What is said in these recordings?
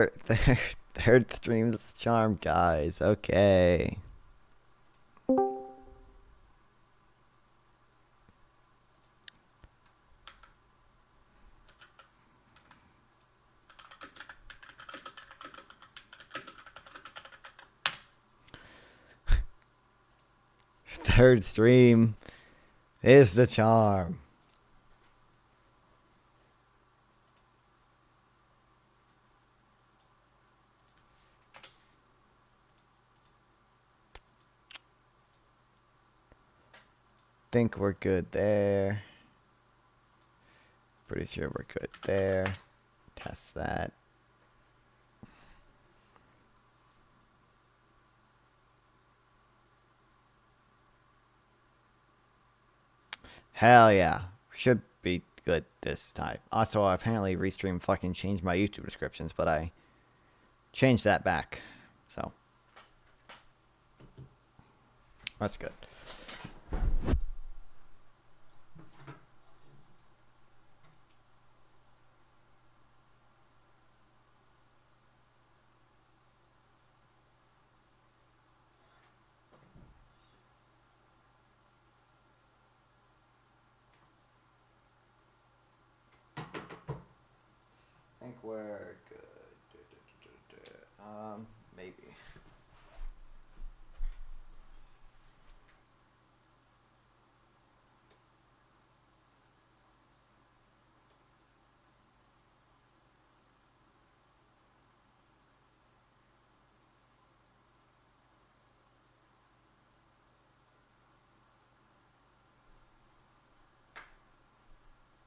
Third, third stream's the charm, guys. Okay. Third stream is the charm. Think we're good there. Pretty sure we're good there. Test that. Hell yeah. Should be good this time. Also, apparently Restream fucking changed my YouTube descriptions, but I changed that back. So, that's good. I think we're good. Maybe.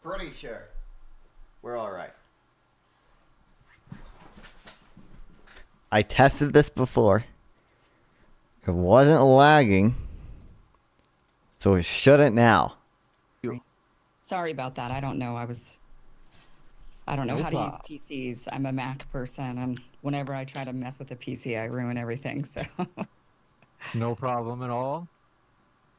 Pretty sure. We're all right. I tested this before. It wasn't lagging. So it shouldn't now. Sorry about that. I don't know. I don't know how to use PCs. I'm a Mac person, and whenever I try to mess with a PC, I ruin everything. So No problem at all.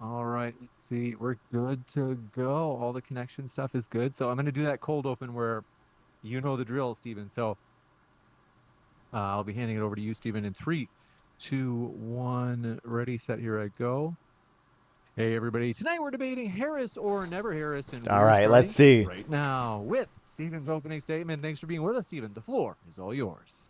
All right, let's see. We're good to go. All the connection stuff is good. So I'm going to do that cold open where you know the drill, Steven. So I'll be handing it over to you, Steven, in 3, 2, 1. Ready, set, here I go. Hey, everybody. Tonight we're debating Harris or never Harris. And All right, let's see. Right now with Steven's opening statement. Thanks for being with us, Steven. The floor is all yours.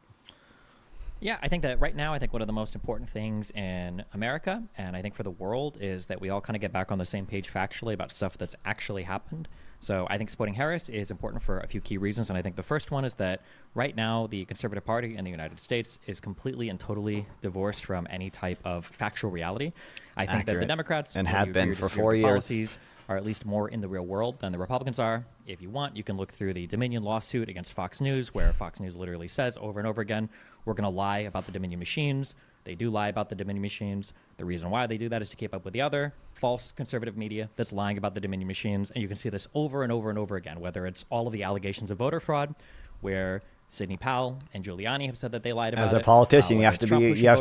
Yeah, I think that right now, I think one of the most important things in America, and I think for the world, is that we all kind of get back on the same page factually about stuff that's actually happened. So I think supporting Harris is important for a few key reasons, and I think the first one is that right now the Conservative Party in the United States is completely and totally divorced from any type of factual reality. I think that the Democrats, and have been for 4 years, policies, are at least more in the real world than the Republicans are. If you want, you can look through the Dominion lawsuit against Fox News, where Fox News literally says over and over again, we're going to lie about the Dominion machines. They do lie about the Dominion machines. The reason why they do that is to keep up with the other false conservative media that's lying about the Dominion machines. And you can see this over and over and over again, whether it's all of the allegations of voter fraud, where Sidney Powell and Giuliani have said that they lied about it. As a politician, you have to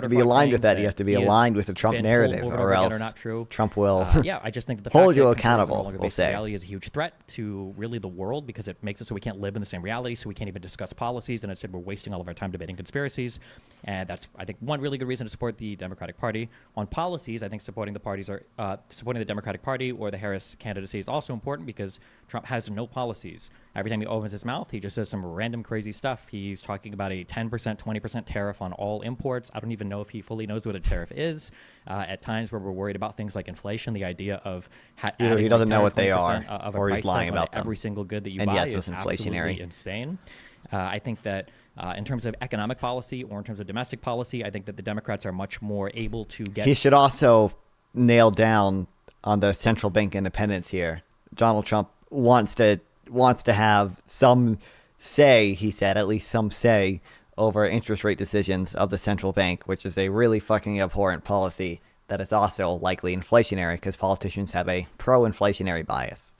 be aligned with that. You have to be aligned with the Trump narrative, or else not true. Trump will yeah, I just think that the hold fact you that accountable. We'll say reality is a huge threat to really the world, because it makes it so we can't live in the same reality, so we can't even discuss policies, and instead we're wasting all of our time debating conspiracies. And that's, I think, one really good reason to support the Democratic Party. On policies, I think supporting the Democratic Party or the Harris candidacy is also important, because Trump has no policies. Every time he opens his mouth, he just says some random crazy stuff. He's talking about a 10%, 20% tariff on all imports. I don't even know if he fully knows what a tariff is. At times where we're worried about things like inflation, the idea of either he doesn't know what they are, or he's lying about them. Every single good that you and buy yes, is inflationary. absolutely insane. I think that in terms of economic policy or in terms of domestic policy, I think that the Democrats are much more able to get... He should also nail down on the central bank independence here. Donald Trump wants to have some say, he said, at least some say, over interest rate decisions of the central bank, which is a really fucking abhorrent policy that is also likely inflationary, because politicians have a pro-inflationary bias.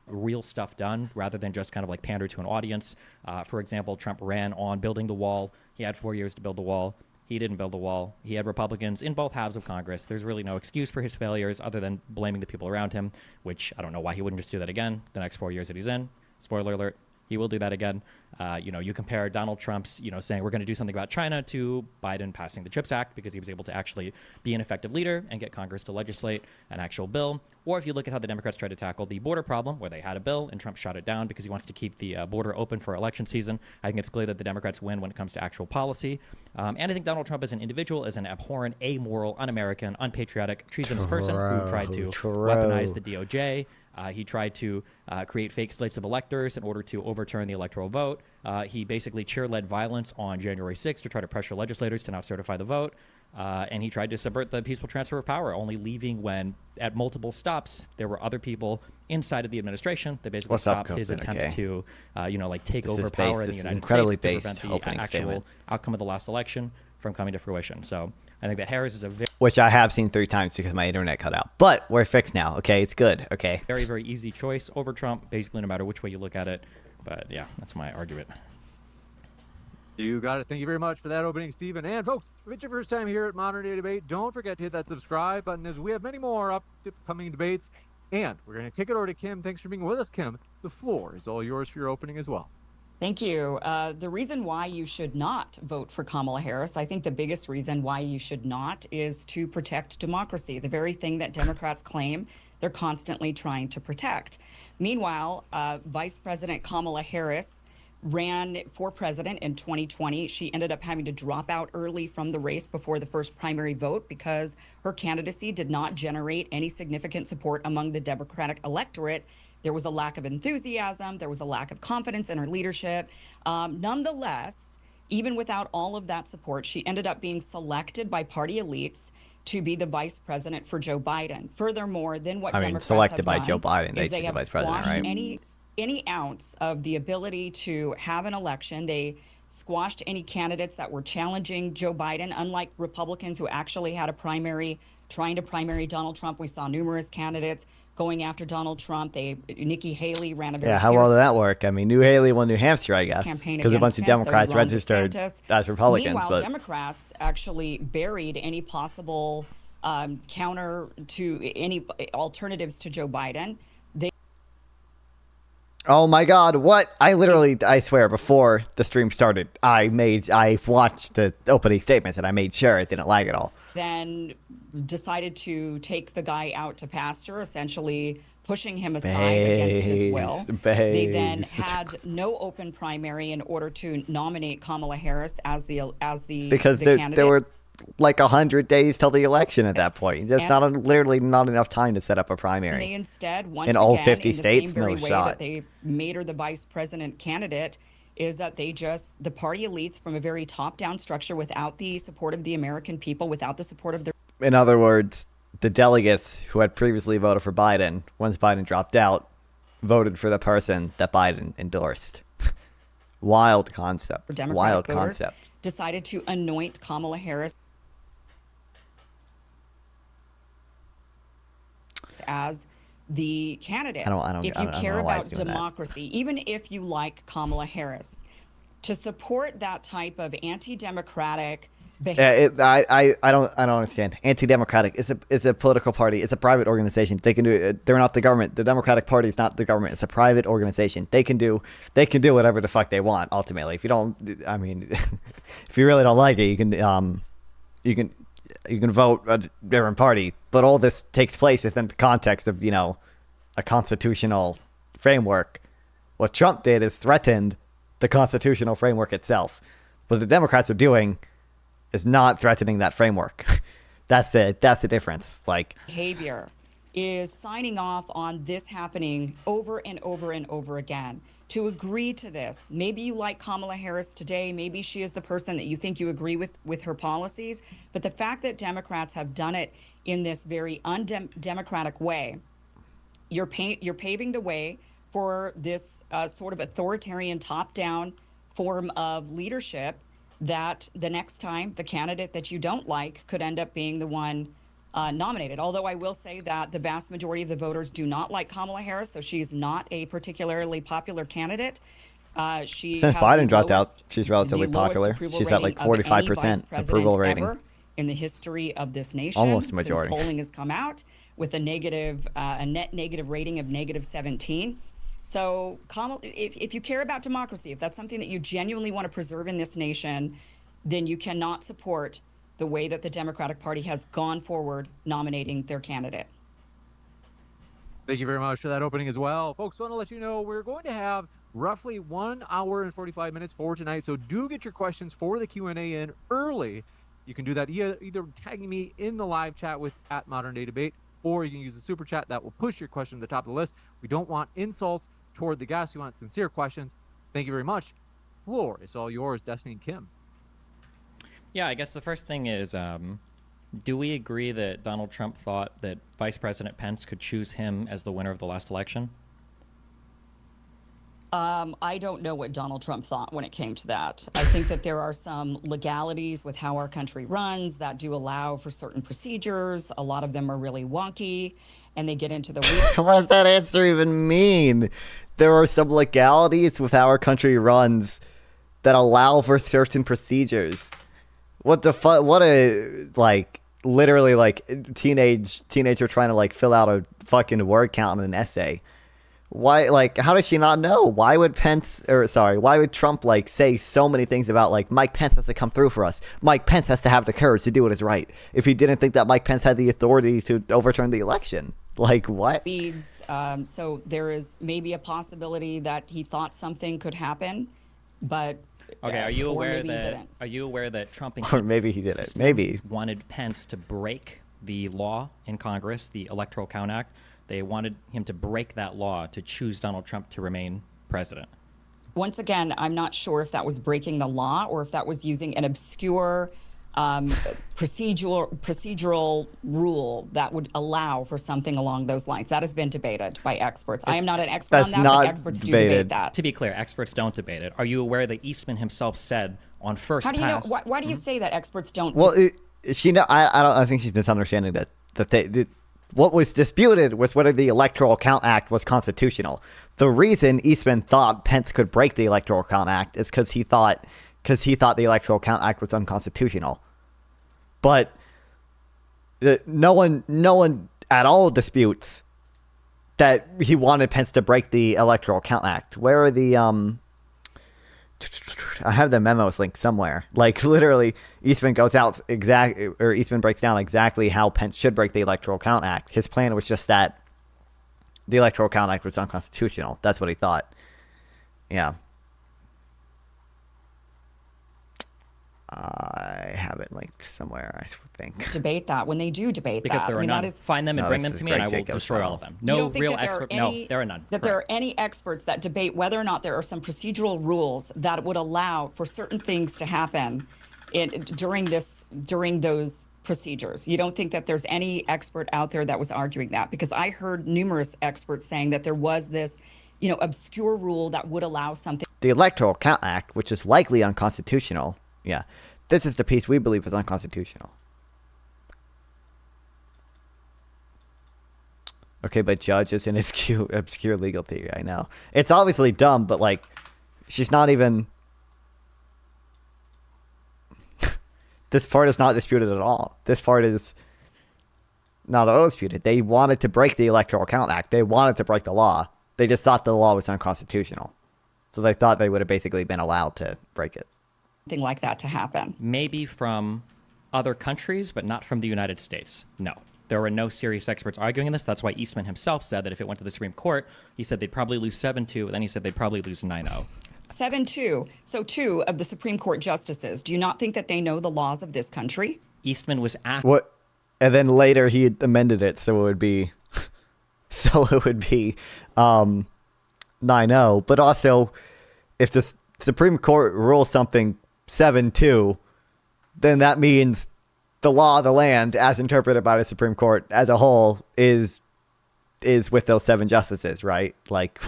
Real stuff done rather than just kind of like pander to an audience. For example, Trump ran on building the wall. He had 4 years to build the wall. He didn't build the wall. He had Republicans in both halves of Congress. There's really no excuse for his failures other than blaming the people around him, which I don't know why he wouldn't just do that again the next 4 years that he's in. Spoiler alert, He will do that again. You compare Donald Trump's, saying we're going to do something about China to Biden passing the CHIPS Act because he was able to actually be an effective leader and get Congress to legislate an actual bill. Or if you look at how the Democrats tried to tackle the border problem, where they had a bill and Trump shot it down because he wants to keep the border open for election season, I think it's clear that the Democrats win when it comes to actual policy. And I think Donald Trump as an individual is an abhorrent, amoral, un-American, unpatriotic, treasonous person who tried to weaponize the DOJ. He tried to create fake slates of electors in order to overturn the electoral vote. He basically chair-led violence on January 6th to try to pressure legislators to not certify the vote. And he tried to subvert the peaceful transfer of power, only leaving when, at multiple stops, there were other people inside of the administration that basically stopped his attempt to, take over power in the United States to prevent the actual outcome of the last election from coming to fruition. So I think that Harris is a which I have seen 3 times because my internet cut out. But we're fixed now. Okay, it's good. Okay. very, very easy choice over Trump, basically no matter which way you look at it. But yeah, that's my argument. You got it. Thank you very much for that opening, Stephen. And folks, if it's your first time here at Modern Day Debate, don't forget to hit that subscribe button as we have many more upcoming debates. And we're going to kick it over to Kim. Thanks for being with us, Kim. The floor is all yours for your opening as well. Thank you. The reason why you should not vote for Kamala Harris, I think the biggest reason why you should not is to protect democracy, the very thing that Democrats claim they're constantly trying to protect. Meanwhile, Vice President Kamala Harris ran for president in 2020. She ended up having to drop out early from the race before the first primary vote because her candidacy did not generate any significant support among the Democratic electorate. There was a lack of enthusiasm. There was a lack of confidence in her leadership. Nonetheless, even without all of that support, she ended up being selected by party elites to be the vice president for Joe Biden. Furthermore, then what Democrats selected have by done Joe Biden, is they the have vice president, squashed right? any ounce of the ability to have an election. They squashed any candidates that were challenging Joe Biden, unlike Republicans who actually had a primary, trying to primary Donald Trump. We saw numerous candidates going after Donald Trump. Nikki Haley ran a very how well did that work? I mean, Haley won New Hampshire, I guess, because a bunch of Democrats registered as Republicans. Meanwhile, Democrats actually buried any possible counter to any alternatives to Joe Biden. Oh my God! What? I swear, before the stream started, I watched the opening statements and I made sure it didn't lag at all. Then decided to take the guy out to pasture, essentially pushing him aside against his will. They then had no open primary in order to nominate Kamala Harris as the because candidate. There were like 100 days till the election at that point. That's literally not enough time to set up a primary. And they instead, once in again, all 50 in the states, same very no way shot. that they made her the vice president candidate, is that the party elites from a very top-down structure without the support of the American people, without the support of their... In other words, the delegates who had previously voted for Biden, once Biden dropped out, voted for the person that Biden endorsed. Wild concept. Wild concept. Decided to anoint Kamala Harris as the candidate. If you care about democracy, even if you like Kamala Harris, to support that type of anti-democratic behavior. I don't understand. Anti-democratic. It's a political party. It's a private organization. They can do it. They're not the government. The Democratic Party is not the government. It's a private organization. They can do whatever the fuck they want. Ultimately, if you don't, if you really don't like it, you can vote a different party. But all this takes place within the context of a constitutional framework. What Trump did is threatened the constitutional framework itself. What the Democrats are doing is not threatening that framework. That's the difference. Behavior is signing off on this happening over and over and over again. To agree to this, maybe you like Kamala Harris today, maybe she is the person that you think you agree with her policies, but the fact that Democrats have done it in this very undemocratic way, you're paving the way for this sort of authoritarian top-down form of leadership that the next time the candidate that you don't like could end up being the one nominated. Although I will say that the vast majority of the voters do not like Kamala Harris, so she's not a particularly popular candidate. Since Biden dropped out, she's relatively popular. She's at like 45% approval rating in the history of this nation. Almost a majority. Since polling has come out with a net negative rating of -17. So, if you care about democracy, if that's something that you genuinely want to preserve in this nation, then you cannot support the way that the Democratic Party has gone forward nominating their candidate. Thank you very much for that opening as well. Folks, want to let you know we're going to have roughly 1 hour and 45 minutes for tonight. So do get your questions for the Q&A in early. You can do that either tagging me in the live chat with @ModernDayDebate, or you can use the super chat that will push your question to the top of the list. We don't want insults toward the guests. We want sincere questions. Thank you very much. Floor is all yours, Destiny and Kim. Yeah, I guess the first thing is, do we agree that Donald Trump thought that Vice President Pence could choose him as the winner of the last election? I don't know what Donald Trump thought when it came to that. I think that there are some legalities with how our country runs that do allow for certain procedures. A lot of them are really wonky, and they get into the weeds. What does that answer even mean? There are some legalities with how our country runs that allow for certain procedures. What the fuck? What a, like, literally, like, teenager trying to, like, fill out a fucking word count in an essay. Why, like, how does she not know? Why would Trump, like, say so many things about, like, Mike Pence has to come through for us. Mike Pence has to have the courage to do what is right. If he didn't think that Mike Pence had the authority to overturn the election. Like, what? So there is maybe a possibility that he thought something could happen, but Okay, are you aware that Trump and Or maybe he did it. Maybe. wanted Pence to break the law in Congress, the Electoral Count Act? They wanted him to break that law to choose Donald Trump to remain president. once again, I'm not sure if that was breaking the law or if that was using an obscure procedural rule that would allow for something along those lines. That has been debated by experts. I am not an expert on that, but experts do debate that. To be clear, experts don't debate it. Are you aware that Eastman himself said on first pass? How do you know? Why do you say that experts don't? Well, I think she's misunderstanding that what was disputed was whether the Electoral Count Act was constitutional. The reason Eastman thought Pence could break the Electoral Count Act is because he thought the Electoral Count Act was unconstitutional. But no one at all disputes that he wanted Pence to break the Electoral Count Act. Where are the I have the memos linked somewhere. Like, literally, Eastman breaks down exactly how Pence should break the Electoral Count Act. His plan was just that the Electoral Count Act was unconstitutional. That's what he thought. Yeah. I have it linked somewhere, I think. Debate that when they do debate because that. there are none. Find them and bring them to me, and I will destroy all of them. No real expert. No, there are none. That there are any experts that debate whether or not there are some procedural rules that would allow for certain things to happen during those procedures. You don't think that there's any expert out there that was arguing that? Because I heard numerous experts saying that there was this, obscure rule that would allow something. The Electoral Count Act, which is likely unconstitutional. Yeah, this is the piece we believe is unconstitutional. Okay, but judge is an obscure legal theory. I know it's obviously dumb, but like, she's not even. This part is not disputed at all. This part is not at all disputed. They wanted to break the Electoral Count Act. They wanted to break the law. They just thought the law was unconstitutional, so they thought they would have basically been allowed to break it. Something like that to happen. Maybe from other countries, but not from the United States. No. There were no serious experts arguing this. That's why Eastman himself said that if it went to the Supreme Court, he said they'd probably lose 7-2, and then he said they'd probably lose 9-0. 7-2. So 2 of the Supreme Court justices, do you not think that they know the laws of this country? Eastman was asked. What? And then later he amended it so it would be 9-0. But also, if the Supreme Court rules something 7-2, then that means the law of the land, as interpreted by the Supreme Court as a whole, is with those 7 justices, right? Like,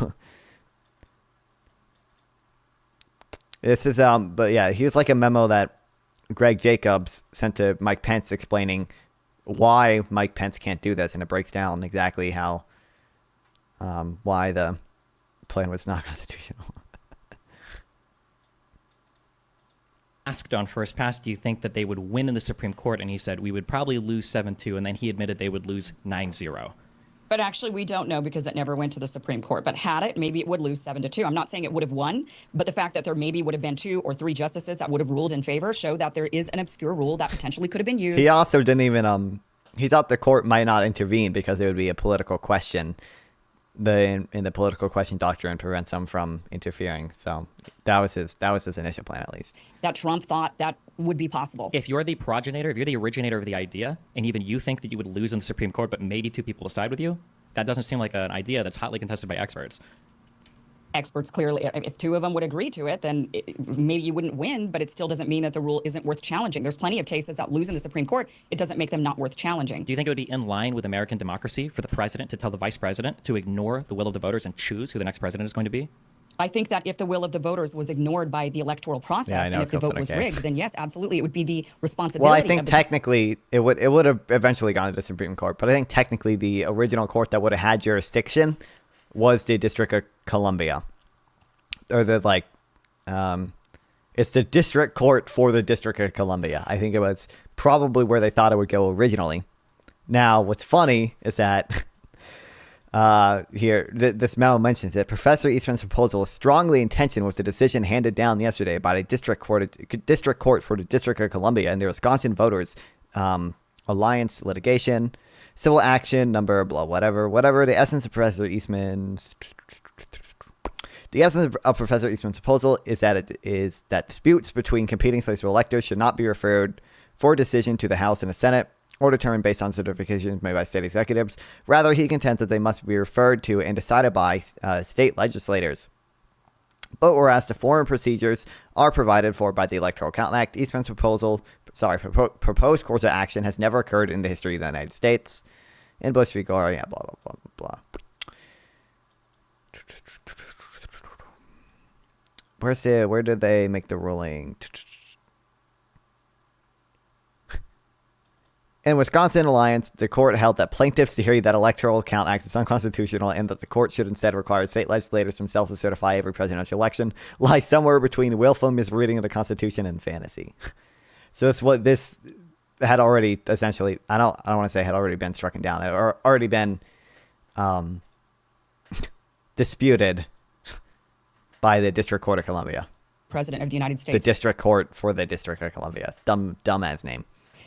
this is but yeah, here's like a memo that Greg Jacobs sent to Mike Pence explaining why Mike Pence can't do this, and it breaks down exactly how why the plan was not constitutional. Asked on first pass, do you think that they would win in the Supreme Court? And he said we would probably lose 7-2, and then he admitted they would lose 9-0. But actually, we don't know because it never went to the Supreme Court. But had it, maybe it would lose 7-2. I'm not saying it would have won, but the fact that there maybe would have been 2 or 3 justices that would have ruled in favor show that there is an obscure rule that potentially could have been used. He also didn't even he thought the court might not intervene because it would be a political question. In the political question doctrine prevents him from interfering. So that was his initial plan, at least. That Trump thought that would be possible. If you're the progenitor, if you're the originator of the idea, and even you think that you would lose in the Supreme Court, but maybe 2 people will side with you, that doesn't seem like an idea that's hotly contested by experts. Experts clearly, if 2 of them would agree to it, then maybe you wouldn't win, but it still doesn't mean that the rule isn't worth challenging. There's plenty of cases that lose in the Supreme Court. It doesn't make them not worth challenging. Do you think it would be in line with American democracy for the president to tell the vice president to ignore the will of the voters and choose who the next president is going to be? I think that if the will of the voters was ignored by the electoral process, and if the vote was rigged, then yes, absolutely, it would be the responsibility. Well, I think technically it would have eventually gone to the Supreme Court, but I think technically the original court that would have had jurisdiction was the District of Columbia, or it's the district court for the District of Columbia. I think it was probably where they thought it would go originally. Now, what's funny is that this memo mentions that Professor Eastman's proposal is strongly in tension with the decision handed down yesterday by a district court for the District of Columbia and the Wisconsin Voters Alliance litigation, civil action number blah whatever. The essence of Professor Eastman's proposal is that disputes between competing slates of electors should not be referred for decision to the House and the Senate, or determined based on certifications made by state executives. Rather, he contends that they must be referred to and decided by state legislators. But whereas the foreign procedures are provided for by the Electoral Count Act, Eastman's proposed course of action has never occurred in the history of the United States. In Bush v. Gore, blah, blah, blah, blah, blah. Where did they make the ruling? In Wisconsin Alliance, the court held that plaintiffs' theory that Electoral Count Act is unconstitutional and that the court should instead require state legislators themselves to certify every presidential election lies somewhere between willful misreading of the Constitution and fantasy. So that's what this had already essentially. I don't want to say had already been struck down or already been disputed by the District Court of Columbia. President of the United States. The District Court for the District of Columbia. Dumbass name.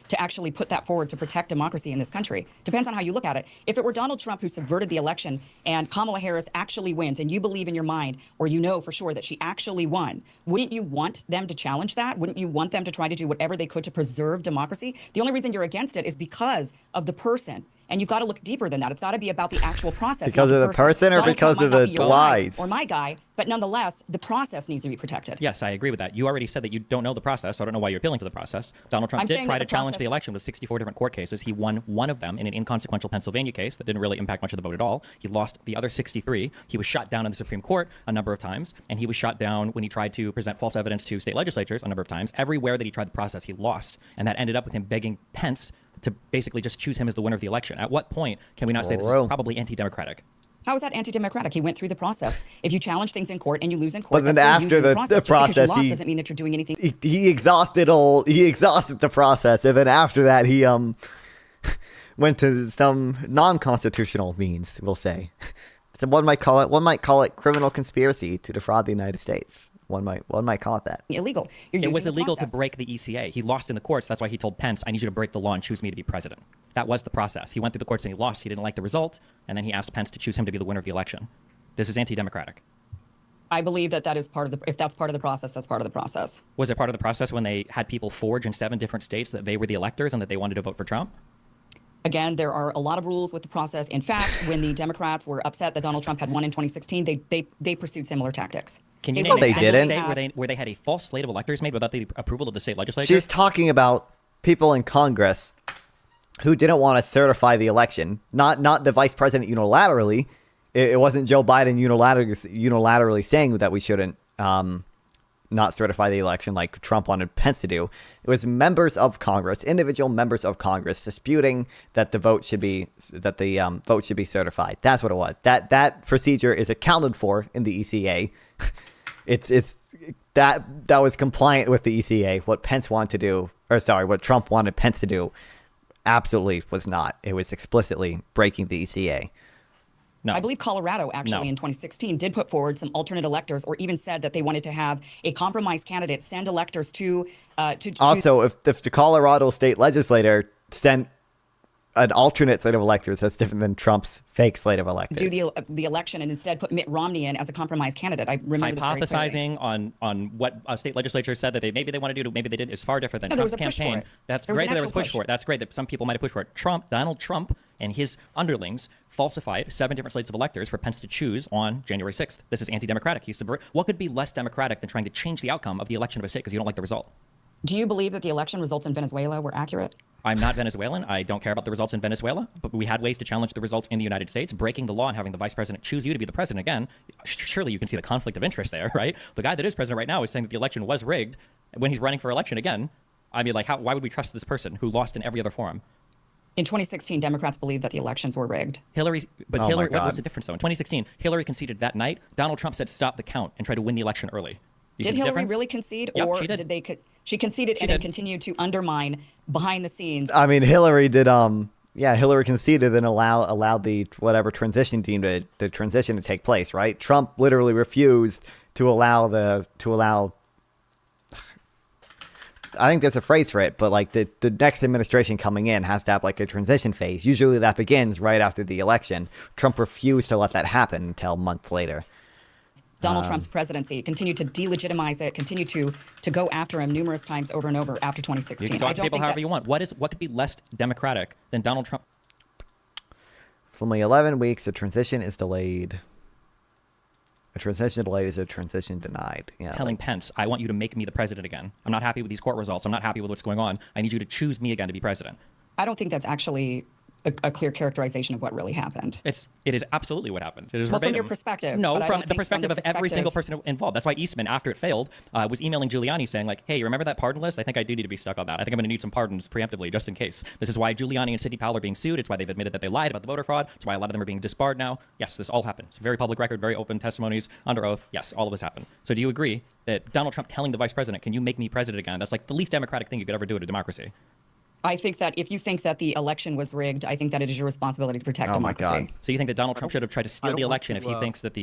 To actually put that forward to protect democracy in this country. Depends on how you look at it. If it were Donald Trump who subverted the election and Kamala Harris actually wins and you believe in your mind or you know for sure that she actually won, wouldn't you want them to challenge that? Wouldn't you want them to try to do whatever they could to preserve democracy? The only reason you're against it is because of the person. And you've got to look deeper than that. It's got to be about the actual process. Because of the person or Donald because Trump of might the not be your lies? guy or my guy, but nonetheless, the process needs to be protected. Yes, I agree with that. You already said that you don't know the process, so I don't know why you're appealing to the process. Donald Trump did try to challenge the election with 64 different court cases. He won one of them in an inconsequential Pennsylvania case that didn't really impact much of the vote at all. He lost the other 63. He was shot down in the Supreme Court a number of times, and he was shot down when he tried to present false evidence to state legislatures a number of times. Everywhere that he tried the process, he lost, and that ended up with him begging Pence to basically just choose him as the winner of the election. At what point can we not say this is probably anti-democratic? How is that anti-democratic? He went through the process. If you challenge things in court and you lose in court, but then after the process, just because you lost doesn't mean that you're doing anything. He exhausted the process, and then after that he went to some non-constitutional means, we'll say. So one might call it criminal conspiracy to defraud the United States. One might call it that. Illegal. It was illegal to break the ECA. He lost in the courts. That's why he told Pence, I need you to break the law and choose me to be president. That was the process. He went through the courts and he lost. He didn't like the result. And then he asked Pence to choose him to be the winner of the election. This is anti-democratic. I believe that is part of if that's part of the process, that's part of the process. Was it part of the process when they had people forge in 7 different states that they were the electors and that they wanted to vote for Trump? Again, there are a lot of rules with the process. In fact, when the Democrats were upset that Donald Trump had won in 2016, they pursued similar tactics. Can you name a state where they had a false slate of electors made without the approval of the state legislature? She's talking about people in Congress who didn't want to certify the election, not the vice president unilaterally. It wasn't Joe Biden unilaterally saying that we shouldn't not certify the election like Trump wanted Pence to do. It was members of Congress, individual members of Congress, disputing that the vote should be certified. That's what it was. That procedure is accounted for in the ECA. It's that was compliant with the ECA. What Trump wanted Pence to do absolutely was not. It was explicitly breaking the ECA. No. I believe Colorado actually No. in 2016 did put forward some alternate electors, or even said that they wanted to have a compromise candidate send electors to Also, if the Colorado state legislator sent an alternate slate of electors, that's different than Trump's fake slate of electors. do the election and instead put Mitt Romney in as a compromise candidate. I remember this very clearly. Hypothesizing on what a state legislature said that maybe they want to do, maybe they did, is far different than No, there was Trump's a push for campaign. it. That's There was great an that there was actual push for it. That's great that some people might have pushed for it. Donald Trump and his underlings falsified 7 different slates of electors for Pence to choose on January 6th. This is anti-democratic. What could be less democratic than trying to change the outcome of the election of a state because you don't like the result? Do you believe that the election results in Venezuela were accurate? I'm not Venezuelan. I don't care about the results in Venezuela, but we had ways to challenge the results in the United States. Breaking the law and having the vice president choose you to be the president again, surely you can see the conflict of interest there, right? The guy that is president right now is saying that the election was rigged when he's running for election again. I mean, like, why would we trust this person who lost in every other forum? In 2016, Democrats believed that the elections were rigged. Hillary, but Oh Hillary, my God. what's the difference though? In 2016, Hillary conceded that night. Donald Trump said stop the count and try to win the election early. You see Did the Hillary difference? really concede, Yep, or she did. She conceded She and then did. continued to undermine behind the scenes? I mean, Hillary did. Hillary conceded and allowed the whatever transition team the transition to take place. Right? Trump literally refused to allow. I think there's a phrase for it, but like the next administration coming in has to have like a transition phase. Usually that begins right after the election. Trump refused to let that happen until months later. Donald Trump's presidency continued to delegitimize it, continued to go after him numerous times over and over after 2016. You can I talk to don't people think however that, you want. What could be less democratic than Donald Trump? For only 11 weeks, the transition is delayed. A transition delayed is a transition denied. Yeah, Telling like- Pence, I want you to make me the president again. I'm not happy with these court results. I'm not happy with what's going on. I need you to choose me again to be president. I don't think that's actually a clear characterization of what really happened. It is absolutely what happened. It is Well, from verbatim. your perspective, No, but I from don't the think perspective from of the every single perspective- person involved. That's why Eastman, after it failed, was emailing Giuliani saying like, hey, you remember that pardon list? I think I do need to be stuck on that. I think I'm going to need some pardons preemptively just in case. This is why Giuliani and Sidney Powell are being sued. It's why they've admitted that they lied about the voter fraud. It's why a lot of them are being disbarred now. Yes, this all happened. It's a very public record, very open testimonies under oath. Yes, all of this happened. So do you agree that Donald Trump telling the vice president, can you make me president again? That's like the least democratic thing you could ever do in a democracy. I think that if you think that the election was rigged, I think that it is your responsibility to protect Oh my democracy. God. So you think that Donald Trump should have tried to I steal don't the want election to, if he thinks that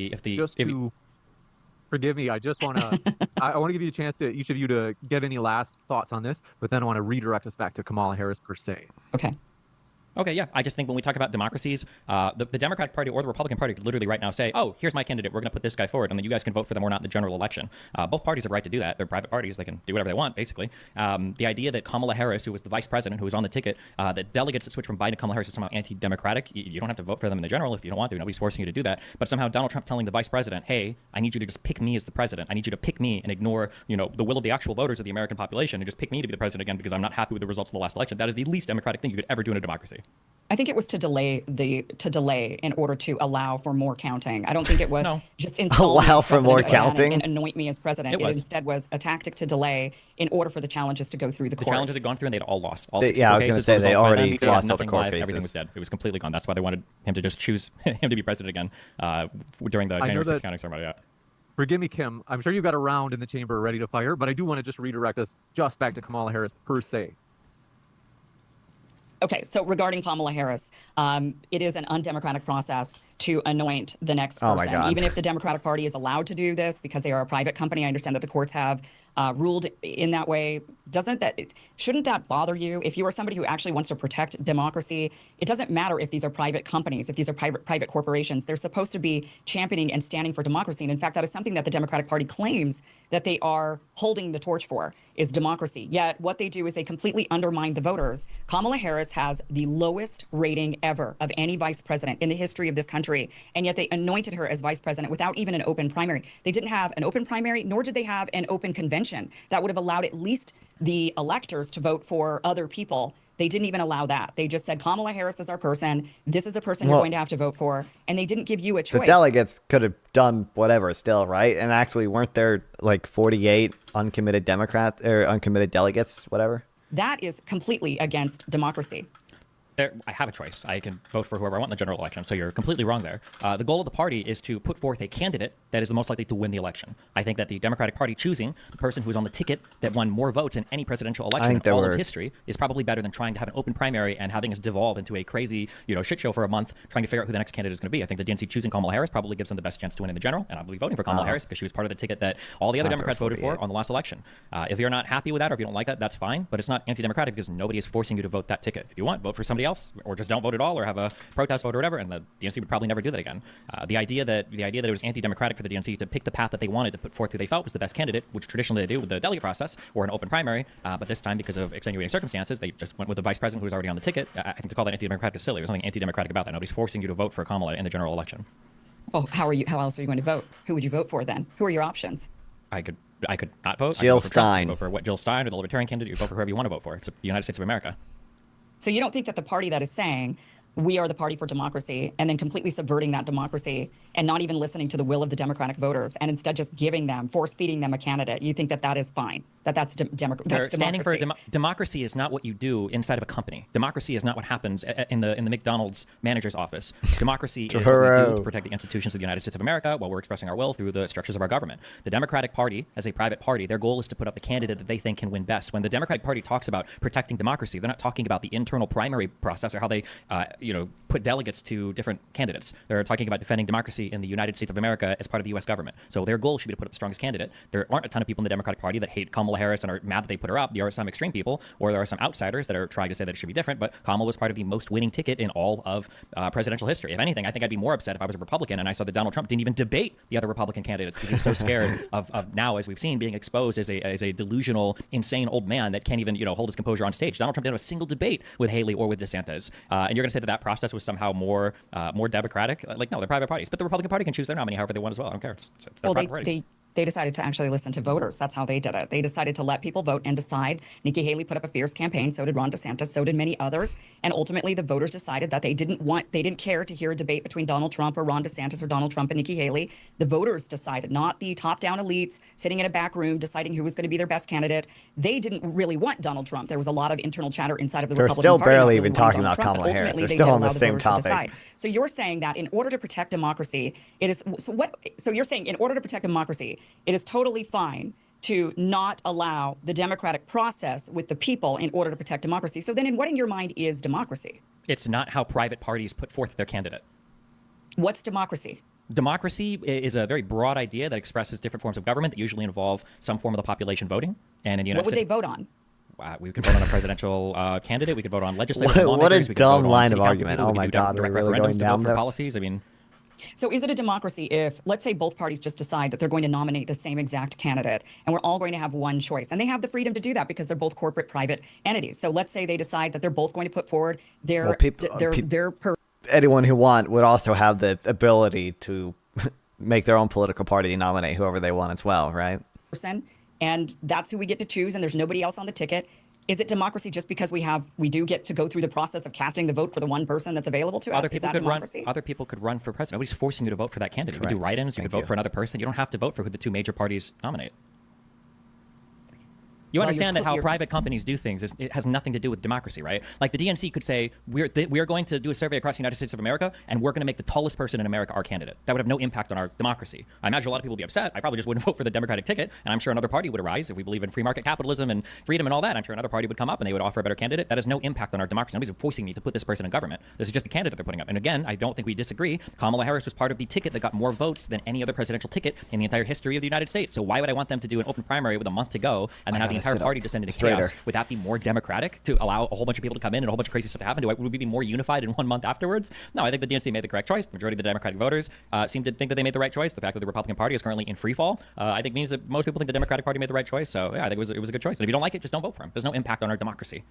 forgive me, I just want to I want to give you a chance to each of you to get any last thoughts on this, but then I want to redirect us back to Kamala Harris per se. Okay. Okay, yeah. I just think when we talk about democracies, the Democratic Party or the Republican Party could literally right now say, oh, here's my candidate. We're going to put this guy forward, and then you guys can vote for them or not in the general election. Both parties have a right to do that. They're private parties. They can do whatever they want, basically. The idea that Kamala Harris, who was the vice president, who was on the ticket, that delegates that switch from Biden to Kamala Harris is somehow anti-democratic. You don't have to vote for them in the general if you don't want to. Nobody's forcing you to do that. But somehow Donald Trump telling the vice president, hey, I need you to just pick me as the president. I need you to pick me and ignore, the will of the actual voters of the American population and just pick me to be the president again because I'm not happy with the results of the last election. That is the least democratic thing you could ever do in a democracy. I think it was to delay in order to allow for more counting. I don't think it was No. just install me Allow as for president more again counting? and anoint me as president. It was. Instead was a tactic to delay in order for the challenges to go through the The courts. challenges had gone through and they'd all lost. All They- 64 yeah, I was gonna cases say were they resolved by already then. They had lost all the nothing court live. Everything cases. was dead. It was completely gone. That's why they wanted him to just choose him to be president again during the January 6th that- counting ceremony. Yeah. Forgive me, Kim. I'm sure you've got a round in the chamber ready to fire, but I do want to just redirect us just back to Kamala Harris per se. Okay, so regarding Kamala Harris, it is an undemocratic process to anoint the next Oh my person. God. Even if the Democratic Party is allowed to do this because they are a private company, I understand that the courts have ruled in that way. Shouldn't that bother you? If you are somebody who actually wants to protect democracy, it doesn't matter if these are private companies, if these are private corporations. They're supposed to be championing and standing for democracy. And in fact, that is something that the Democratic Party claims that they are holding the torch for, is democracy. Yet what they do is they completely undermine the voters. Kamala Harris has the lowest rating ever of any vice president in the history of this country. And yet they anointed her as vice president without even an open primary. They didn't have an open primary, nor did they have an open convention that would have allowed at least the electors to vote for other people. They didn't even allow that. They just said, Kamala Harris is our person. This is a person you're Well, going to have to vote for. And they didn't give you a choice. The delegates could have done whatever still, right? And actually, weren't there like 48 uncommitted Democrats or uncommitted delegates, whatever? That is completely against democracy. I have a choice. I can vote for whoever I want in the general election. So you're completely wrong there. The goal of the party is to put forth a candidate that is the most likely to win the election. I think that the Democratic Party choosing the person who's on the ticket that won more votes in any presidential election in all of history is probably better than trying to have an open primary and having us devolve into a crazy, shit show for a month trying to figure out who the next candidate is going to be. I think the DNC choosing Kamala Harris probably gives them the best chance to win in the general, and I'll be voting for Kamala Harris because she was part of the ticket that all the other Democrats voted for on the last election. If you're not happy with that or if you don't like that, that's fine, but it's not anti-democratic because nobody is forcing you to vote that ticket. If you want, vote for somebody else, or just don't vote at all, or have a protest vote or whatever, and the DNC would probably never do that again. The idea that it was anti-democratic for the DNC to pick the path that they wanted to put forth who they felt was the best candidate, which traditionally they do with the delegate process or an open primary, but this time because of extenuating circumstances, they just went with the vice president who was already on the ticket. I think to call that anti-democratic is silly. There's nothing anti-democratic about that. Nobody's forcing you to vote for Kamala in the general election. Oh, how else are you going to vote? Who would you vote for then? Who are your options? I could not vote. Jill Stein. Vote for Jill Stein or the Libertarian candidate. You vote for whoever you want to vote for. It's the United States of America. So you don't think that the party that is saying we are the party for democracy and then completely subverting that democracy and not even listening to the will of the Democratic voters and instead just force feeding them a candidate, you think that that is fine? That's democracy? Standing for democracy is not what you do inside of a company. Democracy is not what happens in the McDonald's manager's office. Democracy is what we do to protect the institutions of the United States of America while we're expressing our will through the structures of our government. The Democratic Party, as a private party, their goal is to put up the candidate that they think can win best. When the Democratic Party talks about protecting democracy, they're not talking about the internal primary process or how they put delegates to different candidates. They're talking about defending democracy in the United States of America as part of the U.S. government. So their goal should be to put up the strongest candidate. There aren't a ton of people in the Democratic Party that hate Kamala Harris and are mad that they put her up. There are some extreme people, or there are some outsiders that are trying to say that it should be different, but Kamala was part of the most winning ticket in all of presidential history. If anything, I think I'd be more upset if I was a Republican and I saw that Donald Trump didn't even debate the other Republican candidates because he was so scared of now, as we've seen, being exposed as a delusional, insane old man that can't even hold his composure on stage. Donald Trump didn't have a single debate with Haley or with DeSantis. And you're going to say that process was somehow more democratic? Like, no, they're private parties. But the Republican Party can choose their nominee however they want as well. I don't care. It's their private parties. They decided to actually listen to voters. That's how they did it. They decided to let people vote and decide. Nikki Haley put up a fierce campaign. So did Ron DeSantis. So did many others. And ultimately, the voters decided that they didn't care to hear a debate between Donald Trump or Ron DeSantis or Donald Trump and Nikki Haley. The voters decided, not the top-down elites sitting in a back room deciding who was going to be their best candidate. They didn't really want Donald Trump. There was a lot of internal chatter inside of the Republican Party. They're still barely even talking about Kamala Harris. They're still on the same topic. So you're saying that in order to protect democracy, So you're saying in order to protect democracy, it is totally fine to not allow the democratic process with the people in order to protect democracy. So then what in your mind is democracy? It's not how private parties put forth their candidate. What's democracy? Democracy is a very broad idea that expresses different forms of government that usually involve some form of the population voting. And in the United States, what would they vote on? We could vote on a presidential candidate. We could vote on legislative What a dumb line of argument. Oh my God, we're really going down for policies. I mean, so is it a democracy if, let's say, both parties just decide that they're going to nominate the same exact candidate and we're all going to have one choice? And they have the freedom to do that because they're both corporate private entities. So let's say they decide that they're both going to put forward anyone who would also have the ability to make their own political party and nominate whoever they want as well, right? And that's who we get to choose, and there's nobody else on the ticket. Is it democracy just because we do get to go through the process of casting the vote for the one person that's available to us? Is that democracy? Other people could run for president. Nobody's forcing you to vote for that candidate. Correct. You could do write-ins. You could vote for another person. You don't have to vote for who the two major parties nominate. You understand that how private companies do things it has nothing to do with democracy, right? Like the DNC could say, we are going to do a survey across the United States of America, and we're going to make the tallest person in America our candidate. That would have no impact on our democracy. I imagine a lot of people would be upset. I probably just wouldn't vote for the Democratic ticket, and I'm sure another party would arise if we believe in free market capitalism and freedom and all that. I'm sure another party would come up and they would offer a better candidate. That has no impact on our democracy. Nobody's forcing me to put this person in government. This is just the candidate they're putting up. And again, I don't think we disagree. Kamala Harris was part of the ticket that got more votes than any other presidential ticket in the entire history of the United States. So why would I want them to do an open primary with a month to go and then have the entire party descend into chaos? Would that be more democratic to allow a whole bunch of people to come in and a whole bunch of crazy stuff to happen? Would we be more unified in 1 month afterwards? No, I think the DNC made the correct choice. The majority of the Democratic voters seem to think that they made the right choice. The fact that the Republican Party is currently in free fall, I think means that most people think the Democratic Party made the right choice. So yeah, I think it was a good choice. And if you don't like it, just don't vote for him. There's no impact on our democracy.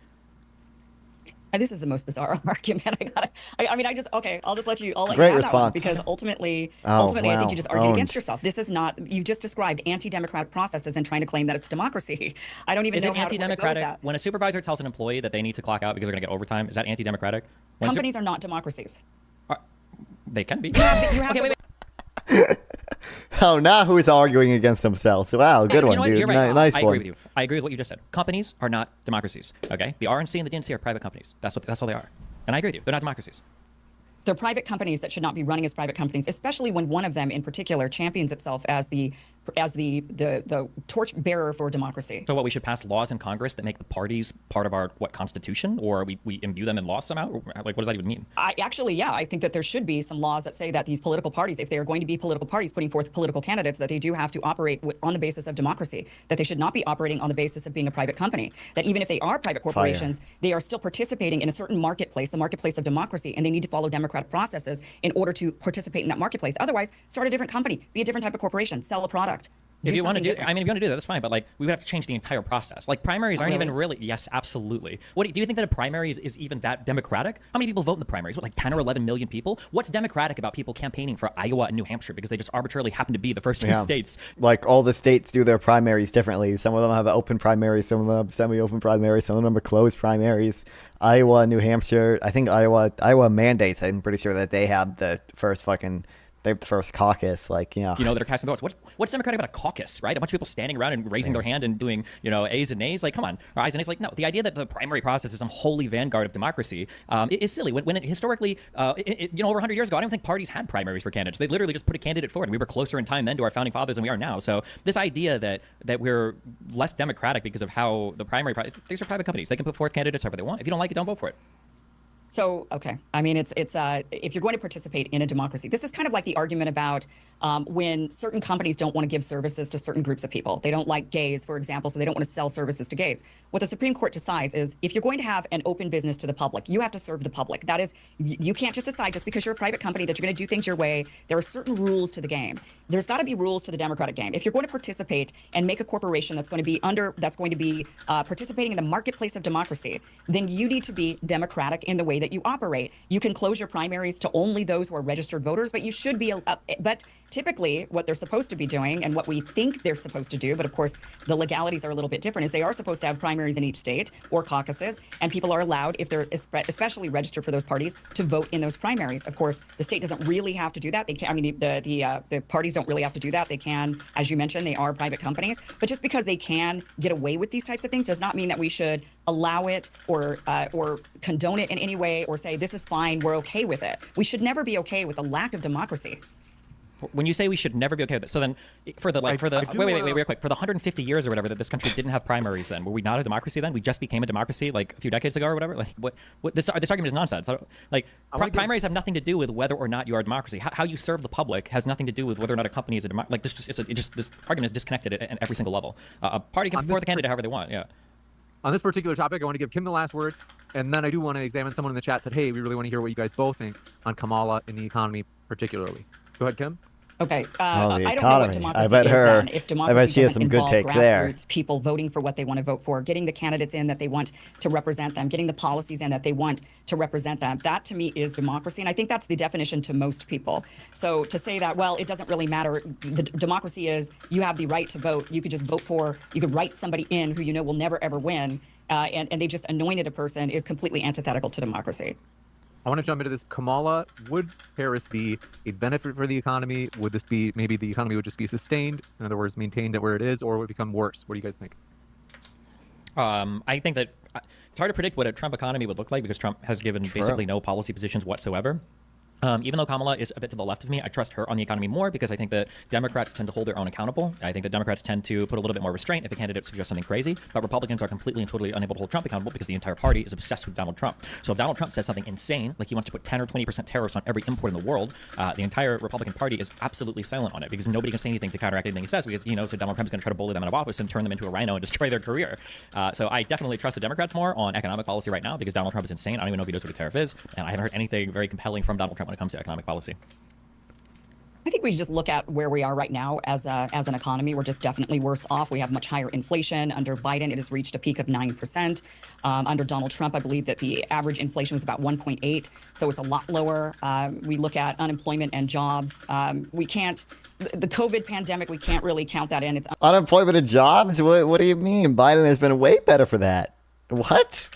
This is the most bizarre argument. I'll just let you. I'll let Great you have response. that one because ultimately, I think you just argued against yourself. This is not. You just described anti-democratic processes and trying to claim that it's democracy. I don't even know how to go with that. When a supervisor tells an employee that they need to clock out because they're going to get overtime, is that anti-democratic? Companies are not democracies. They can be. Wait. Oh, now who's arguing against themselves? Wow, good one, dude. Right. Nice I one. agree with you. I agree with what you just said. Companies are not democracies. Okay, the RNC and the DNC are private companies. That's all they are. And I agree with you. They're not democracies. They're private companies that should not be running as private companies, especially when one of them in particular champions itself as the torch bearer for democracy. So what, we should pass laws in Congress that make the parties part of our Constitution, or we imbue them in law somehow? Like, what does that even mean? I think that there should be some laws that say that these political parties, if they are going to be political parties putting forth political candidates, that they do have to operate on the basis of democracy, that they should not be operating on the basis of being a private company, that even if they are private corporations, they are still participating in a certain marketplace, the marketplace of democracy, and they need to follow democratic processes in order to participate in that marketplace. Otherwise, start a different company, be a different type of corporation, sell a product. If you want to do, I mean, if you want to do that, that's fine. But like, we would have to change the entire process. Like, primaries aren't even really. Yes, absolutely. What do you think that a primary is even that democratic? How many people vote in the primaries? What, like 10 or 11 million people? What's democratic about people campaigning for Iowa and New Hampshire because they just arbitrarily happen to be the first two states? Like, all the states do their primaries differently. Some of them have open primaries, some of them have semi-open primaries, some of them are closed primaries. Iowa, New Hampshire. I think Iowa mandates. I'm pretty sure that they have the first caucus, like, you know. You know, that are casting votes. What's democratic about a caucus, right? A bunch of people standing around and raising their hand and doing, A's and A's. Like, come on, or I's and A's. Like, no. The idea that the primary process is some holy vanguard of democracy is silly. When it historically, over 100 years ago, I don't think parties had primaries for candidates. They literally just put a candidate forward. We were closer in time then to our founding fathers than we are now. So this idea that we're less democratic because of how the primary process, these are private companies. They can put forth candidates however they want. If you don't like it, don't vote for it. So, okay. I mean, it's if you're going to participate in a democracy, this is kind of like the argument about when certain companies don't want to give services to certain groups of people. They don't like gays, for example, so they don't want to sell services to gays. What the Supreme Court decides is if you're going to have an open business to the public, you have to serve the public. That is, you can't just decide just because you're a private company that you're going to do things your way. There are certain rules to the game. There's got to be rules to the democratic game. If you're going to participate and make a corporation that's going to be participating in the marketplace of democracy, then you need to be democratic in the way that you operate. You can close your primaries to only those who are registered voters, but you should be, but typically what they're supposed to be doing and what we think they're supposed to do, but of course the legalities are a little bit different, is they are supposed to have primaries in each state or caucuses, and people are allowed, if they're especially registered for those parties, to vote in those primaries. Of course, the state doesn't really have to do that. They can, I mean, the parties don't really have to do that. They can, as you mentioned, they are private companies, but just because they can get away with these types of things does not mean that we should allow it or condone it in any way or say this is fine, we're okay with it. We should never be okay with a lack of democracy. When you say we should never be okay with it, so then wait, real quick, for the 150 years or whatever that this country didn't have primaries, then were we not a democracy then? We just became a democracy like a few decades ago or whatever. Like this argument is nonsense. Primaries have nothing to do with whether or not you are a democracy. How you serve the public has nothing to do with whether or not a company is a democracy. Like this argument is disconnected at every single level. A party can support the candidate however they want. Yeah. On this particular topic, I want to give Kim the last word, and then I do want to examine someone in the chat said, hey, we really want to hear what you guys both think on Kamala and the economy particularly. Go ahead, Kim. Okay. I don't know what democracy is then. If democracy doesn't involve grassroots people voting for what they want to vote for, getting the candidates in that they want to represent them, getting the policies in that they want to represent them, that to me is democracy. And I think that's the definition to most people. So to say that, well, it doesn't really matter. The democracy is you have the right to vote. You could just vote for, you could write somebody in who you know will never, ever win. And they just anointed a person is completely antithetical to democracy. I want to jump into this. Kamala, would Harris be a benefit for the economy? Would this be, maybe the economy would just be sustained, in other words, maintained at where it is, or would it become worse? What do you guys think? I think that it's hard to predict what a Trump economy would look like because Trump has given basically no policy positions whatsoever. Even though Kamala is a bit to the left of me, I trust her on the economy more because I think that Democrats tend to hold their own accountable. I think that Democrats tend to put a little bit more restraint if a candidate suggests something crazy, but Republicans are completely and totally unable to hold Trump accountable because the entire party is obsessed with Donald Trump. So if Donald Trump says something insane, like he wants to put 10 or 20% tariffs on every import in the world, the entire Republican Party is absolutely silent on it because nobody can say anything to counteract anything he says because he knows that Donald Trump is going to try to bully them out of office and turn them into a rhino and destroy their career. So I definitely trust the Democrats more on economic policy right now because Donald Trump is insane. I don't even know if he knows what a tariff is, and I haven't heard anything very compelling from Donald Trump when it comes to economic policy. I think we just look at where we are right now as an economy. We're just definitely worse off. We have much higher inflation. Under Biden, it has reached a peak of 9%. Under Donald Trump, I believe that the average inflation was about 1.8, so it's a lot lower. We look at unemployment and jobs. We can't, the COVID pandemic, we can't really count that in. It's unemployment and jobs? What do you mean? Biden has been way better for that. What?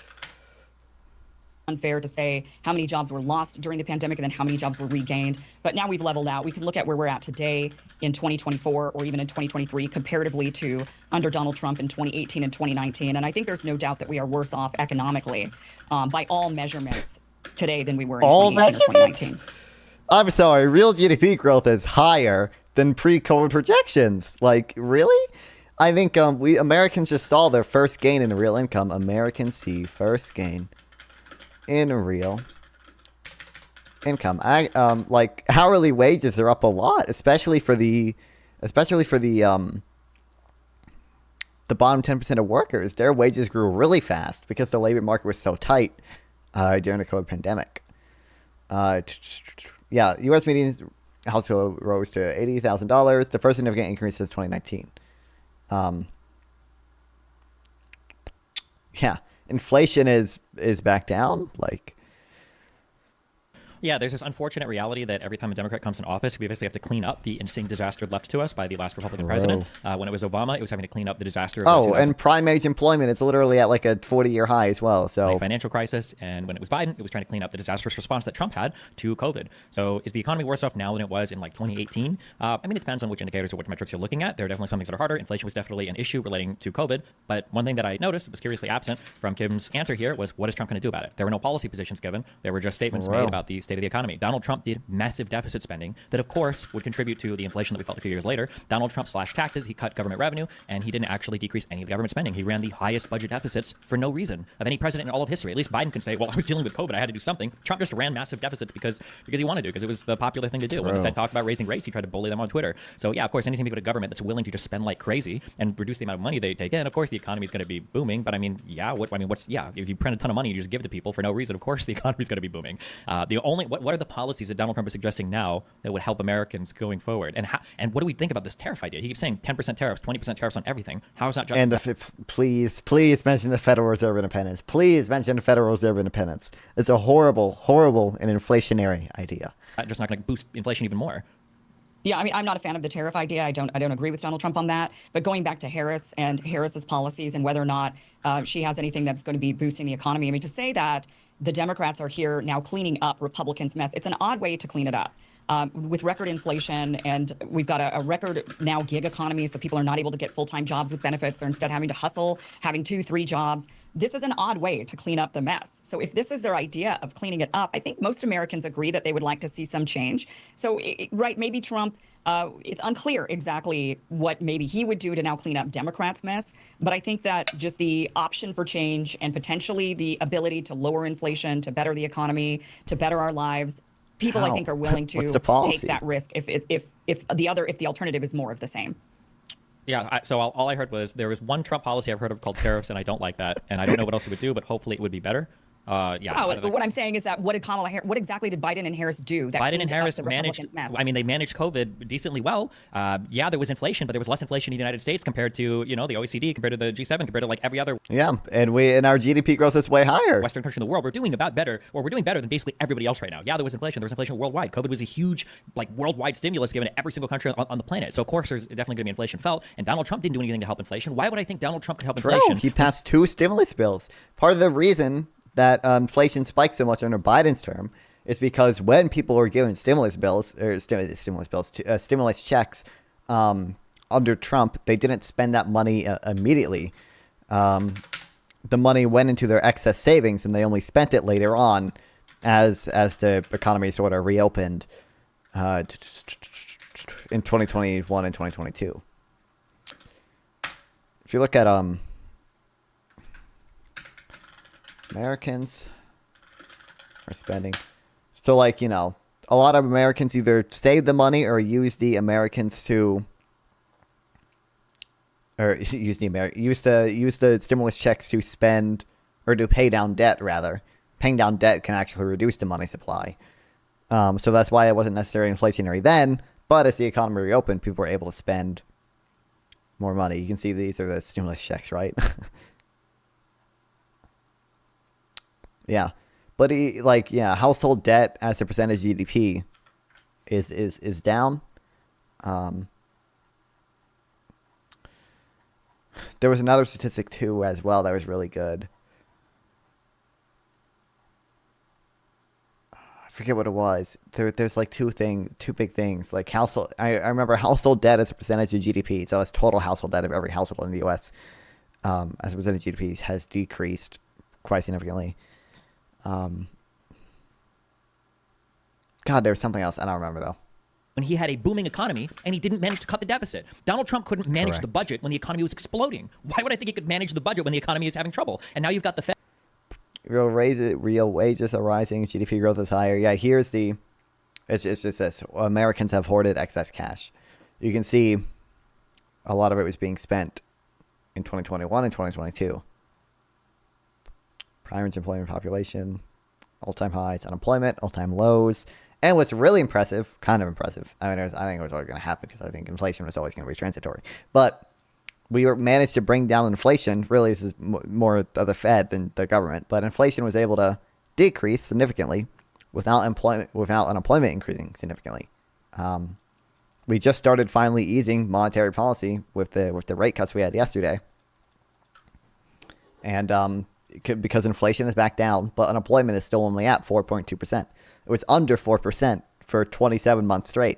Unfair to say how many jobs were lost during the pandemic and then how many jobs were regained. But now we've leveled out. We can look at where we're at today in 2024 or even in 2023 comparatively to under Donald Trump in 2018 and 2019. And I think there's no doubt that we are worse off economically by all measurements. today than we were in All 2018 or measurements? 2019. I'm sorry, real GDP growth is higher than pre-COVID projections. Like, really? I think we Americans just saw their first gain in real income. Americans see first gain in real income. Like hourly wages are up a lot, especially for the bottom 10% of workers. Their wages grew really fast because the labor market was so tight during the COVID pandemic. Yeah, U.S. median household rose to $80,000, the first significant increase since 2019. Yeah, inflation is back down. Like, Yeah, there's this unfortunate reality that every time a Democrat comes in office, we basically have to clean up the insane disaster left to us by the last Republican president. When it was Obama, it was having to clean up the disaster of the 2000 and prime age employment is literally at like a 40-year high as well. So financial crisis. And when it was Biden, it was trying to clean up the disastrous response that Trump had to COVID. So is the economy worse off now than it was in like 2018? I mean, it depends on which indicators or which metrics you're looking at. There are definitely some things that are harder. Inflation was definitely an issue relating to COVID. But one thing that I noticed was curiously absent from Kim's answer here was, what is Trump going to do about it? There were no policy positions given. There were just statements made about the state of the economy. Donald Trump did massive deficit spending that, of course, would contribute to the inflation that we felt a few years later. Donald Trump slashed taxes. He cut government revenue, and he didn't actually decrease any of the government spending. He ran the highest budget deficits for no reason of any president in all of history. At least Biden can say, well, I was dealing with COVID. I had to do something. Trump just ran massive deficits because he wanted to, because it was the popular thing to do. When the Fed talked about raising rates, he tried to bully them on Twitter. So, yeah, of course, anytime you go to government that's willing to just spend like crazy and reduce the amount of money they take in, of course, the economy is going to be booming. But I mean, if you print a ton of money, you just give to people for no reason, of course, the economy is going to be booming. What are the policies that Donald Trump is suggesting now that would help Americans going forward? And what do we think about this tariff idea? He keeps saying 10% tariffs, 20% tariffs on everything. How is that just... And please mention the Federal Reserve independence. Please mention the Federal Reserve independence. It's a horrible and inflationary idea. Just not going to boost inflation even more. Yeah, I mean, I'm not a fan of the tariff idea. I don't agree with Donald Trump on that. But going back to Harris and Harris's policies and whether or not she has anything that's going to be boosting the economy, I mean, to say that the Democrats are here now cleaning up Republicans' mess, it's an odd way to clean it up. With record inflation, and we've got a record now gig economy, so people are not able to get full-time jobs with benefits. They're instead having to hustle, having 2-3 jobs. This is an odd way to clean up the mess. So if this is their idea of cleaning it up, I think most Americans agree that they would like to see some change. So, maybe Trump, it's unclear exactly what maybe he would do to now clean up Democrats' mess. But I think that just the option for change and potentially the ability to lower inflation, to better the economy, to better our lives, people, I think, are willing to take that risk if the alternative is more of the same. Yeah, so all I heard was there was one Trump policy I've heard of called tariffs, and I don't like that, and I don't know what else he would do, but hopefully it would be better. What I'm saying is that what exactly did Biden and Harris do? That Biden and Harris managed. Mess? I mean, they managed COVID decently well. There was inflation, but there was less inflation in the United States compared to the OECD, compared to the G7, compared to like every other. Yeah, and our GDP growth is way higher. Western country in the world, we're doing better than basically everybody else right now. Yeah, there was inflation. There was inflation worldwide. COVID was a huge worldwide stimulus given to every single country on the planet. So of course there's definitely going to be inflation felt. And Donald Trump didn't do anything to help inflation. Why would I think Donald Trump could help inflation? He passed 2 stimulus bills. Part of the reason that inflation spiked so much under Biden's term is because when people were given stimulus checks under Trump, they didn't spend that money immediately. The money went into their excess savings, and they only spent it later on as the economy sort of reopened in 2021 and 2022. If you look at Americans are spending. So, a lot of Americans either save the money or use the stimulus checks to spend or to pay down debt, rather. Paying down debt can actually reduce the money supply. So that's why it wasn't necessarily inflationary then, but as the economy reopened, people were able to spend more money. You can see these are the stimulus checks, right? Yeah, but household debt as a percentage of GDP is down. There was another statistic too as well that was really good. I forget what it was. There's two big things. Like household. I remember household debt as a percentage of GDP. So that's total household debt of every household in the U.S. As a percentage of GDP has decreased quite significantly. God, there was something else. I don't remember, though. when he had a booming economy and he didn't manage to cut the deficit. Donald Trump couldn't manage Correct. the budget when the economy was exploding. Why would I think he could manage the budget when the economy is having trouble? And now you've got the Fed. Real wages are rising. GDP growth is higher. Yeah, here's the. It's just this. Americans have hoarded excess cash. You can see a lot of it was being spent in 2021 and 2022. Prime employment population, all-time highs, unemployment, all-time lows. And what's really impressive, kind of impressive, I think it was always going to happen because I think inflation was always going to be transitory. But we managed to bring down inflation. Really, this is more of the Fed than the government. But inflation was able to decrease significantly without unemployment increasing significantly. We just started finally easing monetary policy with the rate cuts we had yesterday. And because inflation is back down, but unemployment is still only at 4.2%. It was under 4% for 27 months straight.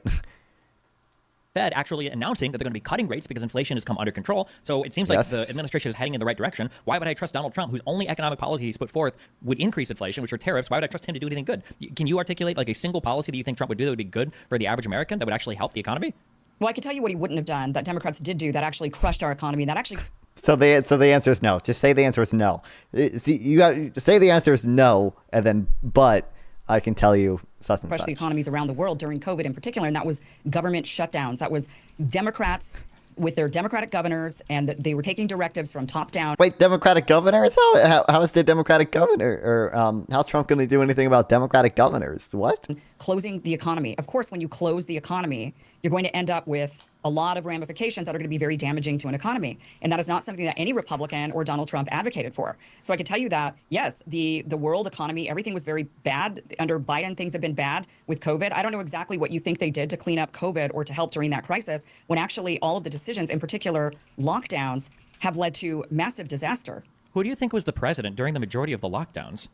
Fed actually announcing that they're going to be cutting rates because inflation has come under control. So it seems like Yes. the administration is heading in the right direction. Why would I trust Donald Trump, whose only economic policy he's put forth would increase inflation, which are tariffs? Why would I trust him to do anything good? Can you articulate like a single policy that you think Trump would do that would be good for the average American, that would actually help the economy? Well, I can tell you what he wouldn't have done that Democrats did do that actually crushed our economy. That actually So the answer is no. Just say the answer is no. See, you got to say the answer is no, and then but I can tell you such and crushed such. the economies around the world during COVID in particular, and that was government shutdowns. That was Democrats with their Democratic governors, and they were taking directives from top down. Wait, Democratic governors? How is the Democratic governor or how's Trump going to do anything about Democratic governors? What? Closing the economy. Of course, when you close the economy, you're going to end up with a lot of ramifications that are going to be very damaging to an economy. And that is not something that any Republican or Donald Trump advocated for. So I can tell you that, yes, the world economy, everything was very bad. Under Biden, things have been bad with COVID. I don't know exactly what you think they did to clean up COVID or to help during that crisis, when actually all of the decisions, in particular lockdowns, have led to massive disaster. Who do you think was the president during the majority of the lockdowns?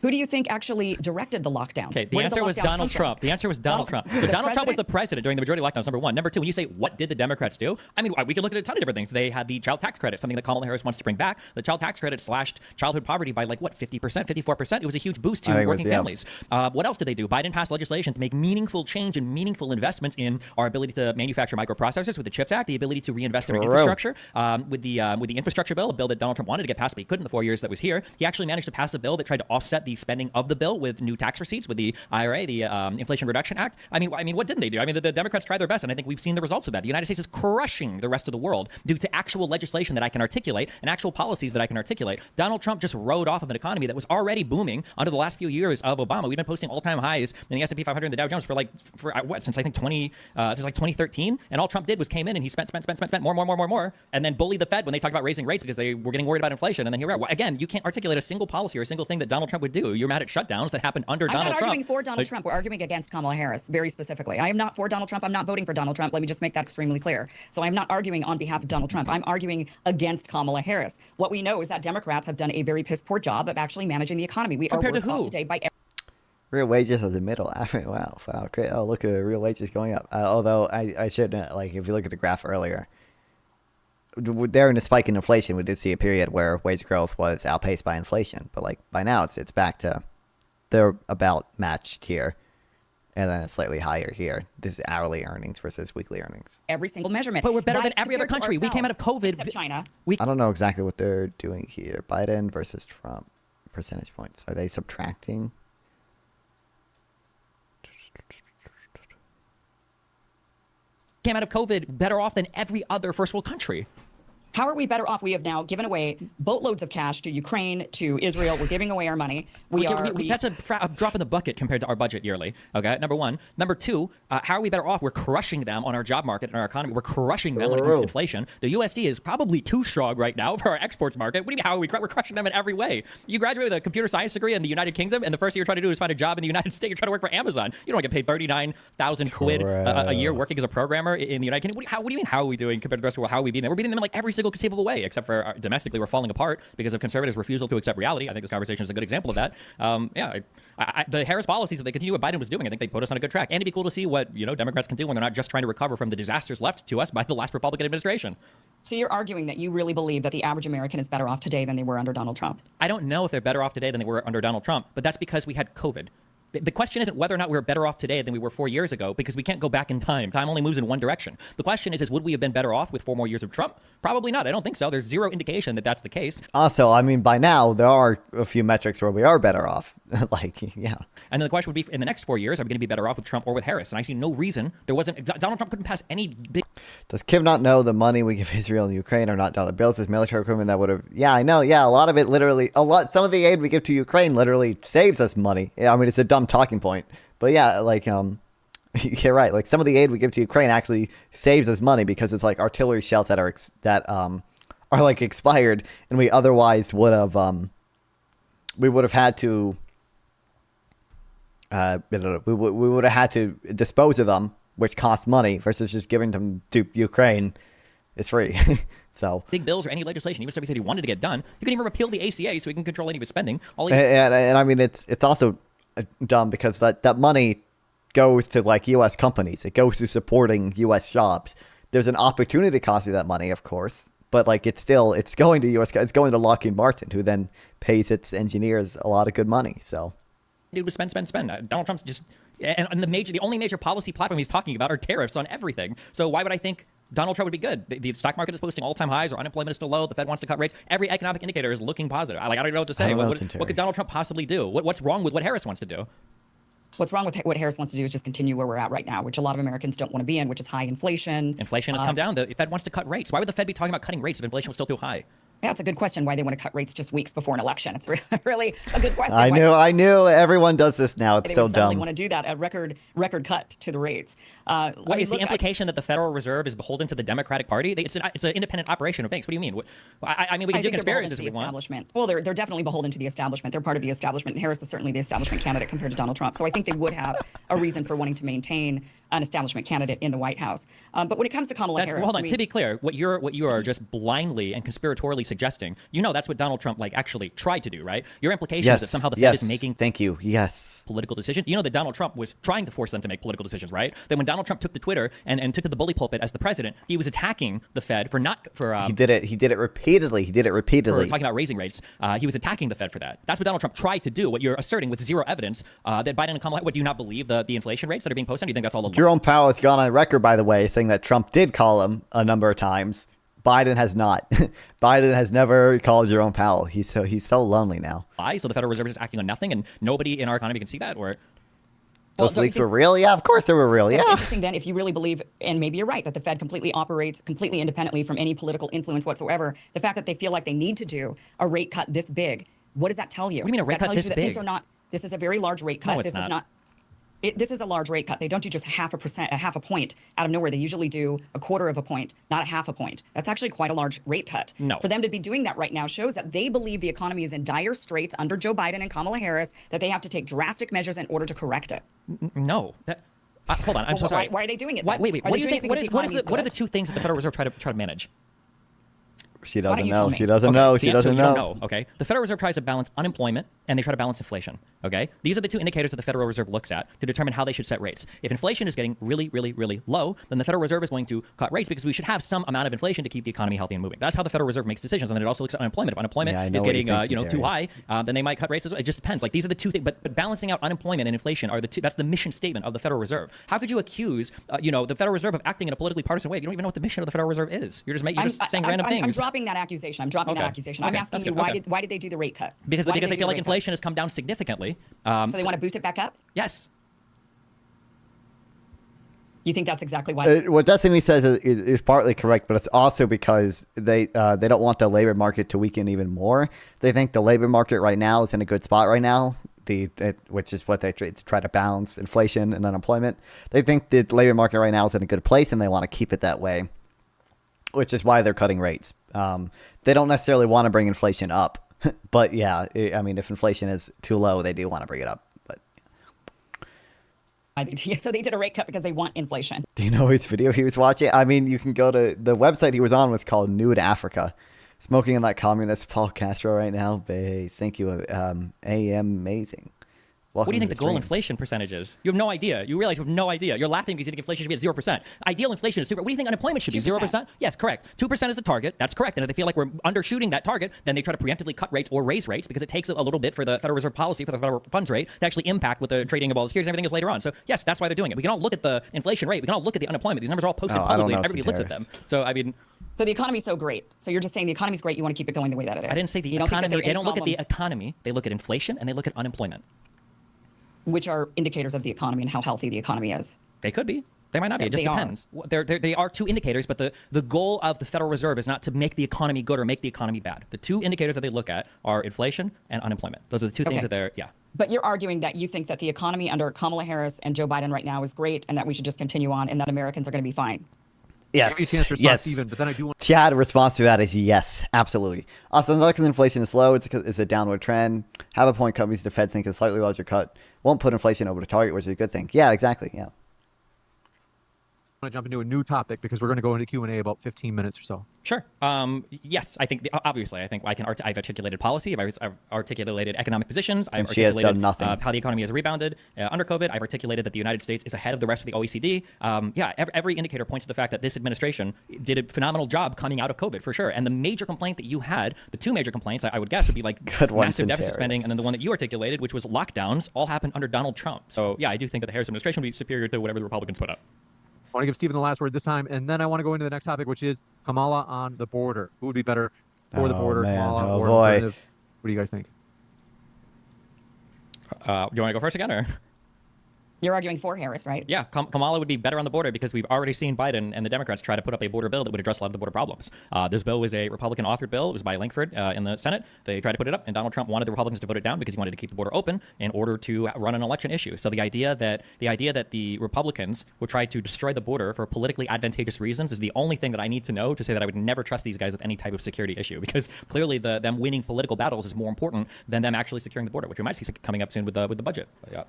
Who do you think actually directed the lockdowns? Okay, the Where did answer was lockdowns come Donald from? Trump. The answer was Donald Trump. But Donald Trump was the president during the majority of lockdowns, number one. Number two, when you say, what did the Democrats do? I mean, we could look at a ton of different things. They had the child tax credit, something that Kamala Harris wants to bring back. The child tax credit slashed childhood poverty by 50%, 54%. It was a huge boost to I think it was, working yeah. families. What else did they do? Biden passed legislation to make meaningful change and meaningful investments in our ability to manufacture microprocessors with the CHIPS Act, the ability to reinvest in our True. infrastructure. With the infrastructure bill, a bill that Donald Trump wanted to get passed, but he couldn't in the 4 years that was here. He actually managed to pass a bill that tried to offset the spending of the bill with new tax receipts, with the IRA, the Inflation Reduction Act. I mean, what didn't they do? I mean, the Democrats tried their best, and I think we've seen the results of that. The United States is crushing the rest of the world due to actual legislation that I can articulate and actual policies that I can articulate. Donald Trump just rode off of an economy that was already booming under the last few years of Obama. We've been posting all-time highs in the S&P 500 and the Dow Jones since I think 2013, and all Trump did was came in and he spent more, and then bullied the Fed when they talked about raising rates because they were getting worried about inflation, and then here we are. Again, you can't articulate a single policy or a single thing that Donald Trump would do. You're mad at shutdowns that happened under I'm Donald not Trump. arguing for Donald Trump. We're arguing against Kamala Harris, very specifically. I am not for Donald Trump. I'm not voting for Donald Trump. Let me just make that extremely clear. So I'm not arguing on behalf of Donald Trump. I'm arguing against Kamala Harris. What we know is that Democrats have done a very piss-poor job of actually managing the economy. We Compared are to worse who? off today by Real wages are the middle. I mean, wow, great. Oh, look at real wages going up. Although I should if you look at the graph earlier, during the spike in inflation, we did see a period where wage growth was outpaced by inflation. But by now, it's back to they're about matched here, and then it's slightly higher here. This is hourly earnings versus weekly earnings. every single measurement. But we're better than Why, every other compared to country. We came out of ourselves, COVID. except China. I don't know exactly what they're doing here. Biden versus Trump percentage points. Are they subtracting? Came out of COVID better off than every other first world country. How are we better off? We have now given away boatloads of cash to Ukraine, to Israel. We're giving away our money. That's a drop in the bucket compared to our budget yearly. Okay, number one. Number two, how are we better off? We're crushing them on our job market and our economy. We're crushing them when it comes to inflation. The USD is probably too strong right now for our exports market. What do you mean, how are we? We're crushing them in every way. You graduate with a computer science degree in the United Kingdom, and the first thing you're trying to do is find a job in the United States. You're trying to work for Amazon. You don't want to get paid 39,000 quid a year working as a programmer in the United Kingdom. What do you mean, how are we doing compared to the rest of the world? How are we beating them? We're beating them in every single conceivable way, except for domestically, we're falling apart because of conservatives' refusal to accept reality. I think this conversation is a good example of that. The Harris policies that they continue what Biden was doing, I think they put us on a good track. And it'd be cool to see what Democrats can do when they're not just trying to recover from the disasters left to us by the last Republican administration. So you're arguing that you really believe that the average American is better off today than they were under Donald Trump? I don't know if they're better off today than they were under Donald Trump, but that's because we had COVID. The question isn't whether or not we're better off today than we were 4 years ago, because we can't go back in time. Time only moves in one direction. The question is would we have been better off with 4 more years of Trump? Probably not. I don't think so. There's zero indication that that's the case. Also, I mean, by now there are a few metrics where we are better off. Like, yeah. And then the question would be, in the next 4 years, are we going to be better off with Trump or with Harris? And I see no reason. Donald Trump couldn't pass any big. Does Kim not know the money we give Israel and Ukraine are not dollar bills? As military equipment that would have. Yeah, I know. Yeah, a lot of it literally. Some of the aid we give to Ukraine literally saves us money. Yeah, I mean, it's a dumb talking point, but yeah, like you're right. Like some of the aid we give to Ukraine actually saves us money because it's like artillery shells that are like expired, and we otherwise would have had to. We would have had to dispose of them, which costs money, versus just giving them to Ukraine. It's free. So big bills or any legislation, even if he said he wanted to get done, you can even repeal the ACA so he can control any of his spending. And I mean, it's also dumb because that money goes to like U.S. companies. It goes to supporting U.S. jobs. There's an opportunity cost of that money, of course, but like it's going to U.S. It's going to Lockheed Martin, who then pays its engineers a lot of good money. So. Dude was spend. Donald Trump's just, and the only major policy platform he's talking about are tariffs on everything. So why would I think Donald Trump would be good? The stock market is posting all-time highs, or unemployment is still low. The Fed wants to cut rates. Every economic indicator is looking positive. I don't know what to say. What could Donald Trump possibly do? What's wrong with what Harris wants to do? What's wrong with what Harris wants to do is just continue where we're at right now, which a lot of Americans don't want to be in, which is high inflation. Inflation has come down. The Fed wants to cut rates. Why would the Fed be talking about cutting rates if inflation was still too high? Yeah, it's a good question why they want to cut rates just weeks before an election. It's really a good question. I knew everyone does this now. It's so dumb. They want to do that, a record cut to the rates. What is the implication that the Federal Reserve is beholden to the Democratic Party? It's an independent operation of banks. What do you mean? I mean, we can do conspiracies if we want. Well, they're definitely beholden to the establishment. They're part of the establishment. And Harris is certainly the establishment candidate compared to Donald Trump. So I think they would have a reason for wanting to maintain an establishment candidate in the White House. But when it comes to Kamala Harris, hold on. To be clear, what you are just blindly and conspiratorially suggesting, that's what Donald Trump actually tried to do, right? Your implication is that somehow the Fed is making political decisions. You know that Donald Trump was trying to force them to make political decisions, right? That when Donald Trump took to Twitter and took to the bully pulpit as the president, he was attacking the Fed he did it repeatedly. For talking about raising rates. He was attacking the Fed for that. That's what Donald Trump tried to do. What you're asserting with zero evidence that Biden and Kamala, do you not believe the inflation rates that are being posted? Do you think that's all a lie? Jerome Powell has gone on record, by the way, saying that Trump did call him a number of times. Biden has not. Biden has never called Jerome Powell. He's so lonely now. So the Federal Reserve is acting on nothing, and nobody in our economy can see that, or those leaks were real? Yeah, of course they were real. Yeah. It's interesting then, if you really believe, and maybe you're right, that the Fed completely operates completely independently from any political influence whatsoever. The fact that they feel like they need to do a rate cut this big, what does that tell you? What do you mean a rate cut this big? This is a very large rate cut. No, it's not. This is a large rate cut. They don't do just half a point out of nowhere. They usually do a quarter of a point, not a half a point. That's actually quite a large rate cut. No. For them to be doing that right now shows that they believe the economy is in dire straits under Joe Biden and Kamala Harris, that they have to take drastic measures in order to correct it. No. Hold on. I'm so sorry. Why are they doing it? Wait. What do you think? What are the two things that the Federal Reserve try to manage? She doesn't know. She doesn't know. She doesn't know. Okay. The Federal Reserve tries to balance unemployment and they try to balance inflation. Okay. These are the two indicators that the Federal Reserve looks at to determine how they should set rates. If inflation is getting really, really, really low, then the Federal Reserve is going to cut rates because we should have some amount of inflation to keep the economy healthy and moving. That's how the Federal Reserve makes decisions. And then it also looks at unemployment. If unemployment is getting too high, then they might cut rates. It just depends. Like these are the two things. But balancing out unemployment and inflation are the two. That's the mission statement of the Federal Reserve. How could you accuse the Federal Reserve of acting in a politically partisan way? You don't even know what the mission of the Federal Reserve is. You're just saying random things. I'm dropping that accusation. I'm asking you why did they do the rate cut? Because they feel like inflation has come down significantly. So they want to boost it back up? Yes. You think that's exactly why? What Destiny says is partly correct, but it's also because they don't want the labor market to weaken even more. They think the labor market right now is in a good spot right now, which is what they try to balance inflation and unemployment. They think the labor market right now is in a good place, and they want to keep it that way, which is why they're cutting rates. They don't necessarily want to bring inflation up, but yeah, I mean, if inflation is too low, they do want to bring it up. But so they did a rate cut because they want inflation. Do you know which video he was watching? I mean, you can go to the website he was on was called Nude Africa. Smoking in that communist Paul Castro right now. Thank you. AM amazing. What do Welcome you to think the the goal stream. inflation percentage is? You have no idea. You realize you have no idea. You're laughing because you think inflation should be at 0%. Ideal inflation is 2%. What do you think unemployment should be? 2%. 0%? Yes, correct. 2% is the target. That's correct. And if they feel like we're undershooting that target, then they try to preemptively cut rates or raise rates because it takes a little bit for the Federal Reserve policy, for the federal funds rate, to actually impact with the trading of all the securities and everything else later on. So yes, that's why they're doing it. We can all look at the inflation rate. We can all look at the unemployment. These numbers are all posted I don't publicly. know, Everybody looks at them. So I mean, So the economy's so great. So you're just saying the economy's great. You want to keep it going the way that it is. I didn't say the You don't think that economy. there are They don't look at the problems, economy. They look at inflation and they look at unemployment. which are indicators of the economy and how healthy the economy is. They could be. They might not be. It just They are. depends. They are two indicators, but the goal of the Federal Reserve is not to make the economy good or make the economy bad. The two indicators that they look at are inflation and unemployment. Those are the two things Okay. that they're, yeah. But you're arguing that you think that the economy under Kamala Harris and Joe Biden right now is great and that we should just continue on and that Americans are going to be fine. Give me a Yes. chance to respond, Yes. Stephen, but then I do want Chad response to that is yes, absolutely. Also, not because inflation is low, it's a downward trend. Have a point, companies the Fed think a slightly larger cut won't put inflation over the target, which is a good thing. Yeah, exactly. Yeah. to jump into a new topic because we're going to go into Q&A about 15 minutes or so. Sure. Yes, I think obviously I think I've articulated policy. I've articulated economic positions. I've And she has articulated done nothing. How the economy has rebounded under COVID. I've articulated that the United States is ahead of the rest of the OECD. Yeah, every indicator points to the fact that this administration did a phenomenal job coming out of COVID for sure. And the major complaint that you had, the two major complaints I would guess would be like Good one, massive deficit Santeris. spending, and then the one that you articulated, which was lockdowns, all happened under Donald Trump. So yeah, I do think that the Harris administration would be superior to whatever the Republicans put up. I want to give Stephen the last word this time, and then I want to go into the next topic, which is Kamala on the border. Who would be better for the Oh, border, man. Kamala Oh, or boy. alternative? What do you guys think? Do you want to go first again, or? You're arguing for Harris, right? Yeah, Kamala would be better on the border because we've already seen Biden and the Democrats try to put up a border bill that would address a lot of the border problems. This bill was a Republican-authored bill. It was by Langford in the Senate. They tried to put it up, and Donald Trump wanted the Republicans to vote it down because he wanted to keep the border open in order to run an election issue. So the idea that the Republicans would try to destroy the border for politically advantageous reasons is the only thing that I need to know to say that I would never trust these guys with any type of security issue, because clearly them winning political battles is more important than them actually securing the border, which we might see coming up soon with the budget. But, yeah.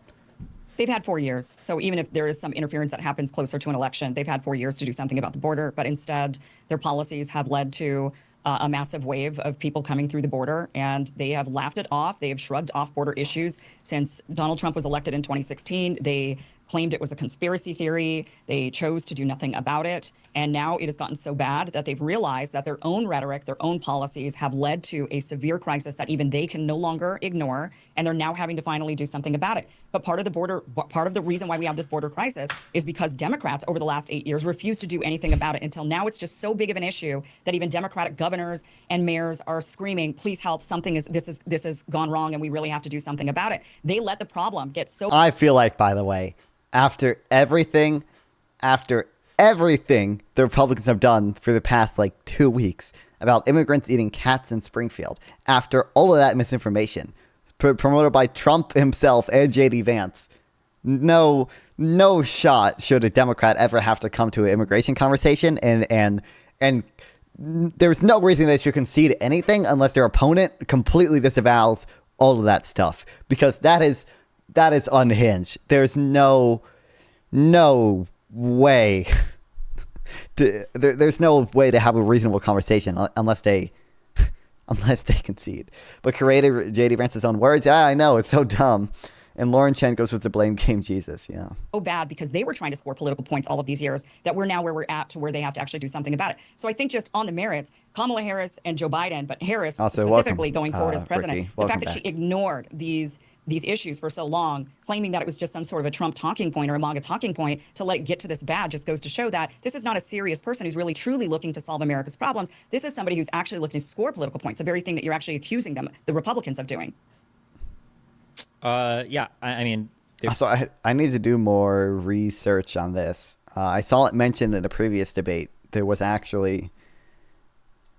They've had 4 years. So even if there is some interference that happens closer to an election, they've had 4 years to do something about the border. But instead, their policies have led to a massive wave of people coming through the border, and they have laughed it off. They have shrugged off border issues since Donald Trump was elected in 2016. They claimed it was a conspiracy theory. They chose to do nothing about it. And now it has gotten so bad that they've realized that their own rhetoric, their own policies have led to a severe crisis that even they can no longer ignore. And they're now having to finally do something about it. But part of the reason why we have this border crisis is because Democrats over the last 8 years refused to do anything about it until now. It's just so big of an issue that even Democratic governors and mayors are screaming, please help, this has gone wrong and we really have to do something about it. They let the problem get so I feel like, by the way, after everything the Republicans have done for the past 2 weeks about immigrants eating cats in Springfield, after all of that misinformation promoted by Trump himself and JD Vance, no shot should a Democrat ever have to come to an immigration conversation, and there's no reason they should concede anything unless their opponent completely disavows all of that stuff, because that is unhinged. There's no way there's no way to have a reasonable conversation unless they concede. But creative JD Vance's own words, yeah, I know, it's so dumb. And Lauren Chen goes with the blame game Jesus. Yeah. so bad because they were trying to score political points all of these years that we're now where we're at to where they have to actually do something about it. So I think just on the merits, Kamala Harris and Joe Biden, but Harris Also, specifically welcome, going forward as president, Ricky. the fact Welcome that she back. ignored these issues for so long, claiming that it was just some sort of a Trump talking point or a MAGA talking point to let it get to this bad, just goes to show that this is not a serious person who's really truly looking to solve America's problems. This is somebody who's actually looking to score political points, the very thing that you're actually accusing them, the Republicans, of doing. Yeah, I mean, So I need to do more research on this. I saw it mentioned in a previous debate. There was an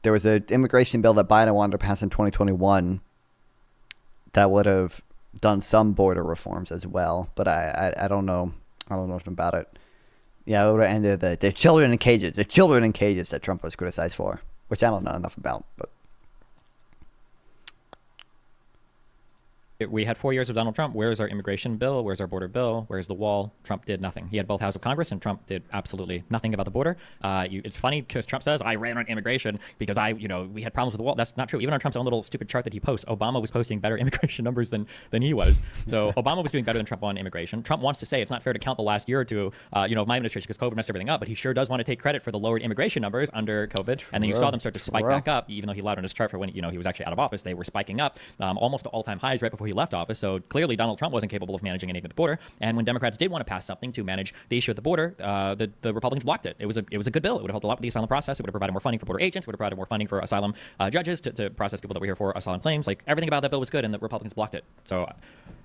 immigration bill that Biden wanted to pass in 2021 that would have done some border reforms as well. But I don't know. I don't know anything about it. Yeah, it would have ended the children in cages. The children in cages that Trump was criticized for, which I don't know enough about. But We had 4 years of Donald Trump. Where's our immigration bill? Where's our border bill? Where's the wall? Trump did nothing. He had both houses of Congress, and Trump did absolutely nothing about the border. It's funny because Trump says, I ran on immigration because we had problems with the wall. That's not true. Even on Trump's own little stupid chart that he posts, Obama was posting better immigration numbers than he was. So Obama was doing better than Trump on immigration. Trump wants to say it's not fair to count the last year or two, of my administration because COVID messed everything up, but he sure does want to take credit for the lowered immigration numbers under COVID. And then you saw them start to spike back up, even though he lied on his chart for when, he was actually out of office. They were spiking up almost to all-time highs right before he left office. So clearly Donald Trump wasn't capable of managing anything at the border. And when Democrats did want to pass something to manage the issue at the border, the Republicans blocked it. It was a good bill. It would have helped a lot with the asylum process. It would have provided more funding for border agents. It would have provided more funding for asylum judges to process people that were here for asylum claims. Like everything about that bill was good, and the Republicans blocked it. So,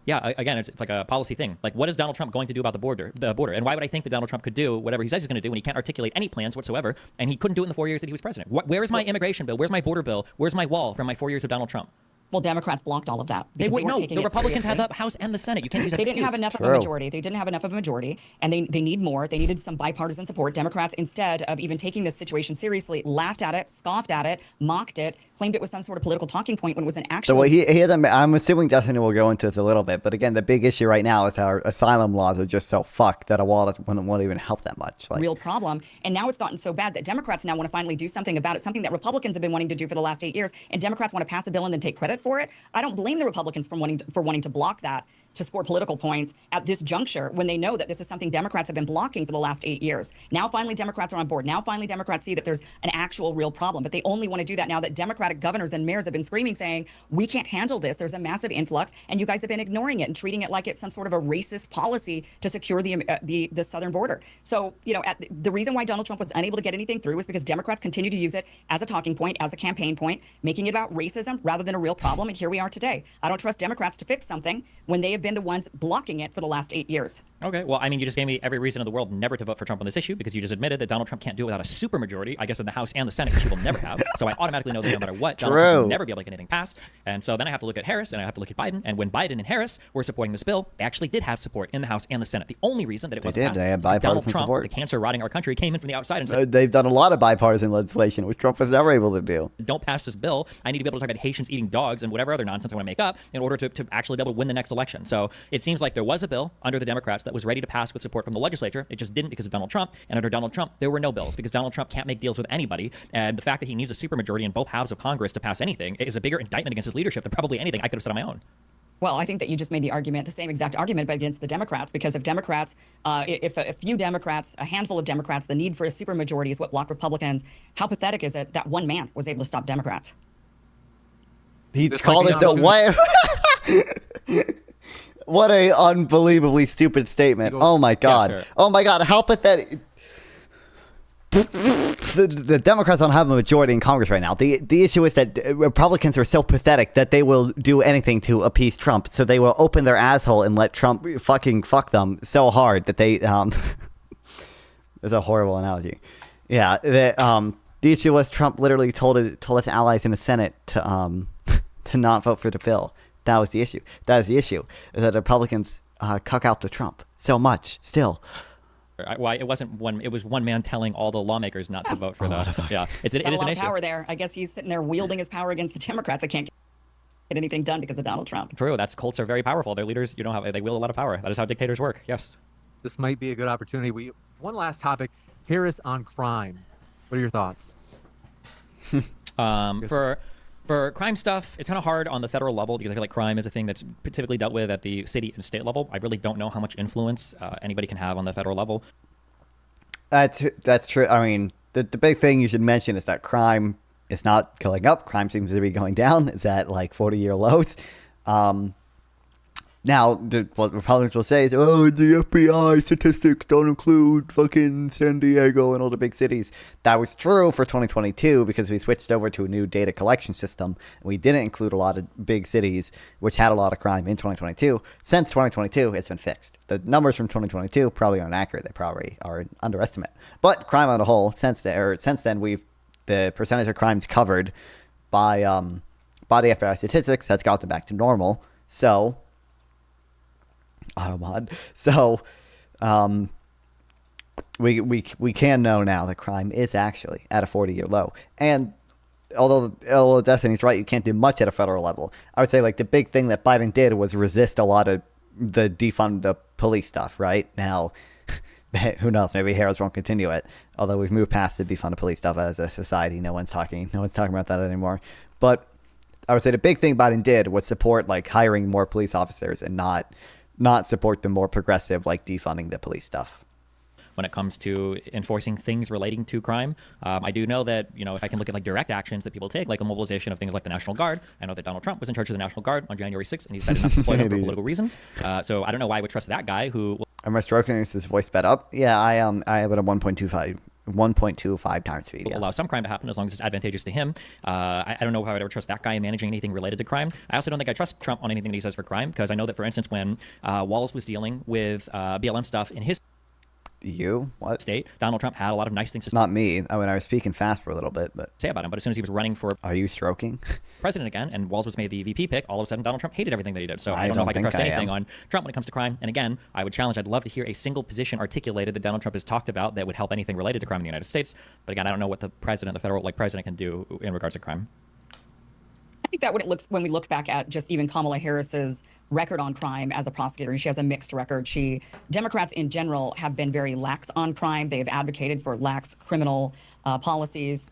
again, it's like a policy thing. Like, what is Donald Trump going to do about the border? And why would I think that Donald Trump could do whatever he says he's going to do when he can't articulate any plans whatsoever? And he couldn't do it in the 4 years that he was president. Where is my immigration bill? Where's my border bill? Where's my wall from my 4 years of Donald Trump? Well, Democrats blocked all of that. The They Republicans had the House and the Senate. You can't use that They excuse. didn't have enough of a majority. They didn't have enough of a majority, and they need more. They needed some bipartisan support. Democrats, instead of even taking this situation seriously, laughed at it, scoffed at it, mocked it, claimed it was some sort of political talking point when it was an actual. So what he hasn't. I'm assuming Destiny will go into this a little bit, but again, the big issue right now is our asylum laws are just so fucked that a wall won't even help that much. Real problem. And now it's gotten so bad that Democrats now want to finally do something about it, something that Republicans have been wanting to do for the last 8 years, and Democrats want to pass a bill and then take credit for it. I don't blame the Republicans for wanting to block that to score political points at this juncture when they know that this is something Democrats have been blocking for the last 8 years. Now finally Democrats are on board. Now finally Democrats see that there's an actual real problem, but they only want to do that now that Democratic governors and mayors have been screaming saying, we can't handle this. There's a massive influx, and you guys have been ignoring it and treating it like it's some sort of a racist policy to secure the southern border. So, the reason why Donald Trump was unable to get anything through was because Democrats continue to use it as a talking point, as a campaign point, making it about racism rather than a real problem. And here we are today. I don't trust Democrats to fix something when they have been the ones blocking it for the last 8 years. Okay, well, you just gave me every reason in the world never to vote for Trump on this issue because you just admitted that Donald Trump can't do it without a supermajority, I guess, in the House and the Senate, which he will never have. So I automatically know that no matter what, Donald Trump will never be able to get anything passed. And so then I have to look at Harris and I have to look at Biden. And when Biden and Harris were supporting this bill, they actually did have support in the House and the Senate. The only reason that it wasn't passed They had is because Donald bipartisan Trump, support. the cancer rotting our country, came in from the outside and said, They've done a lot of bipartisan legislation, which Trump was never able to do. don't pass this bill. I need to be able to talk about Haitians eating dogs and whatever other nonsense I want to make up in order to actually be able to win the next election. So it seems like there was a bill under the Democrats that was ready to pass with support from the legislature. It just didn't because of Donald Trump. And under Donald Trump, there were no bills because Donald Trump can't make deals with anybody. And the fact that he needs a supermajority in both houses of Congress to pass anything is a bigger indictment against his leadership than probably anything I could have said on my own. Well, I think that you just made the argument, the same exact argument, but against the Democrats, because if Democrats, if a few Democrats, a handful of Democrats, the need for a supermajority is what blocked Republicans, how pathetic is it that one man was able to stop Democrats? He This called might us be a an what? What a unbelievably stupid statement. Oh my God. sure. Oh my God. How pathetic. The Democrats don't have a majority in Congress right now. The issue is that Republicans are so pathetic that they will do anything to appease Trump. So they will open their asshole and let Trump fucking fuck them so hard that they It's a horrible analogy. Yeah, the issue was Trump literally told his allies in the Senate to not vote for the bill. That was the issue. That is the issue. Is that the Republicans cuck out to Trump so much still. Well, it wasn't one. It was one man telling all the lawmakers not to vote for that. Yeah, it Got is a an lot of issue. power there. I guess he's sitting there wielding his power against the Democrats. I can't get anything done because of Donald Trump. True. That's Colts are very powerful. Their leaders, they wield a lot of power. That is how dictators work. Yes. This might be a good opportunity. One last topic. Harris on crime. What are your thoughts? For crime stuff, it's kind of hard on the federal level because I feel like crime is a thing that's typically dealt with at the city and state level. I really don't know how much influence anybody can have on the federal level. That's true. I mean, the big thing you should mention is that crime is not going up. Crime seems to be going down. It's at like 40-year lows. Now, what Republicans will say is, oh, the FBI statistics don't include fucking San Diego and all the big cities. That was true for 2022 because we switched over to a new data collection system. And we didn't include a lot of big cities, which had a lot of crime in 2022. Since 2022, it's been fixed. The numbers from 2022 probably aren't accurate. They probably are an underestimate. But crime on a whole, since then, the percentage of crimes covered by the FBI statistics has gotten back to normal. So... Automod. So, we can know now that crime is actually at a 40-year low. And although Destiny's right, you can't do much at a federal level. I would say like the big thing that Biden did was resist a lot of the defund the police stuff. Right now, who knows? Maybe Harris won't continue it. Although we've moved past the defund the police stuff as a society, no one's talking about that anymore. But I would say the big thing Biden did was support like hiring more police officers and not support the more progressive like defunding the police stuff. When it comes to enforcing things relating to crime, I do know that, if I can look at like direct actions that people take, like the mobilization of things like the National Guard, I know that Donald Trump was in charge of the National Guard on January 6th, and he decided not to deploy them for political reasons. So I don't know why I would trust that guy who... Am I stroking? Is his voice sped up? Yeah, I have it at 1.25 times speed. Yeah. Allow some crime to happen as long as it's advantageous to him. I don't know how I'd ever trust that guy in managing anything related to crime. I also don't think I trust Trump on anything that he says for crime, because I know that, for instance, when Wallace was dealing with BLM stuff in his What? state, Donald Trump had a lot of nice things to Not me. I mean, I was speaking fast for a little bit, but... say about him. But as soon as he was running for Are you stroking? president again, and Walz was made the VP pick, all of a sudden Donald Trump hated everything that he did. So I I don't know if I don't can think trust I anything am. on Trump when it comes to crime. And again, I would challenge, I'd love to hear a single position articulated that Donald Trump has talked about that would help anything related to crime in the United States. But again, I don't know what the federal president can do in regards to crime. I think that when we look back at just even Kamala Harris's record on crime as a prosecutor, and she has a mixed record. Democrats in general have been very lax on crime. They have advocated for lax criminal policies.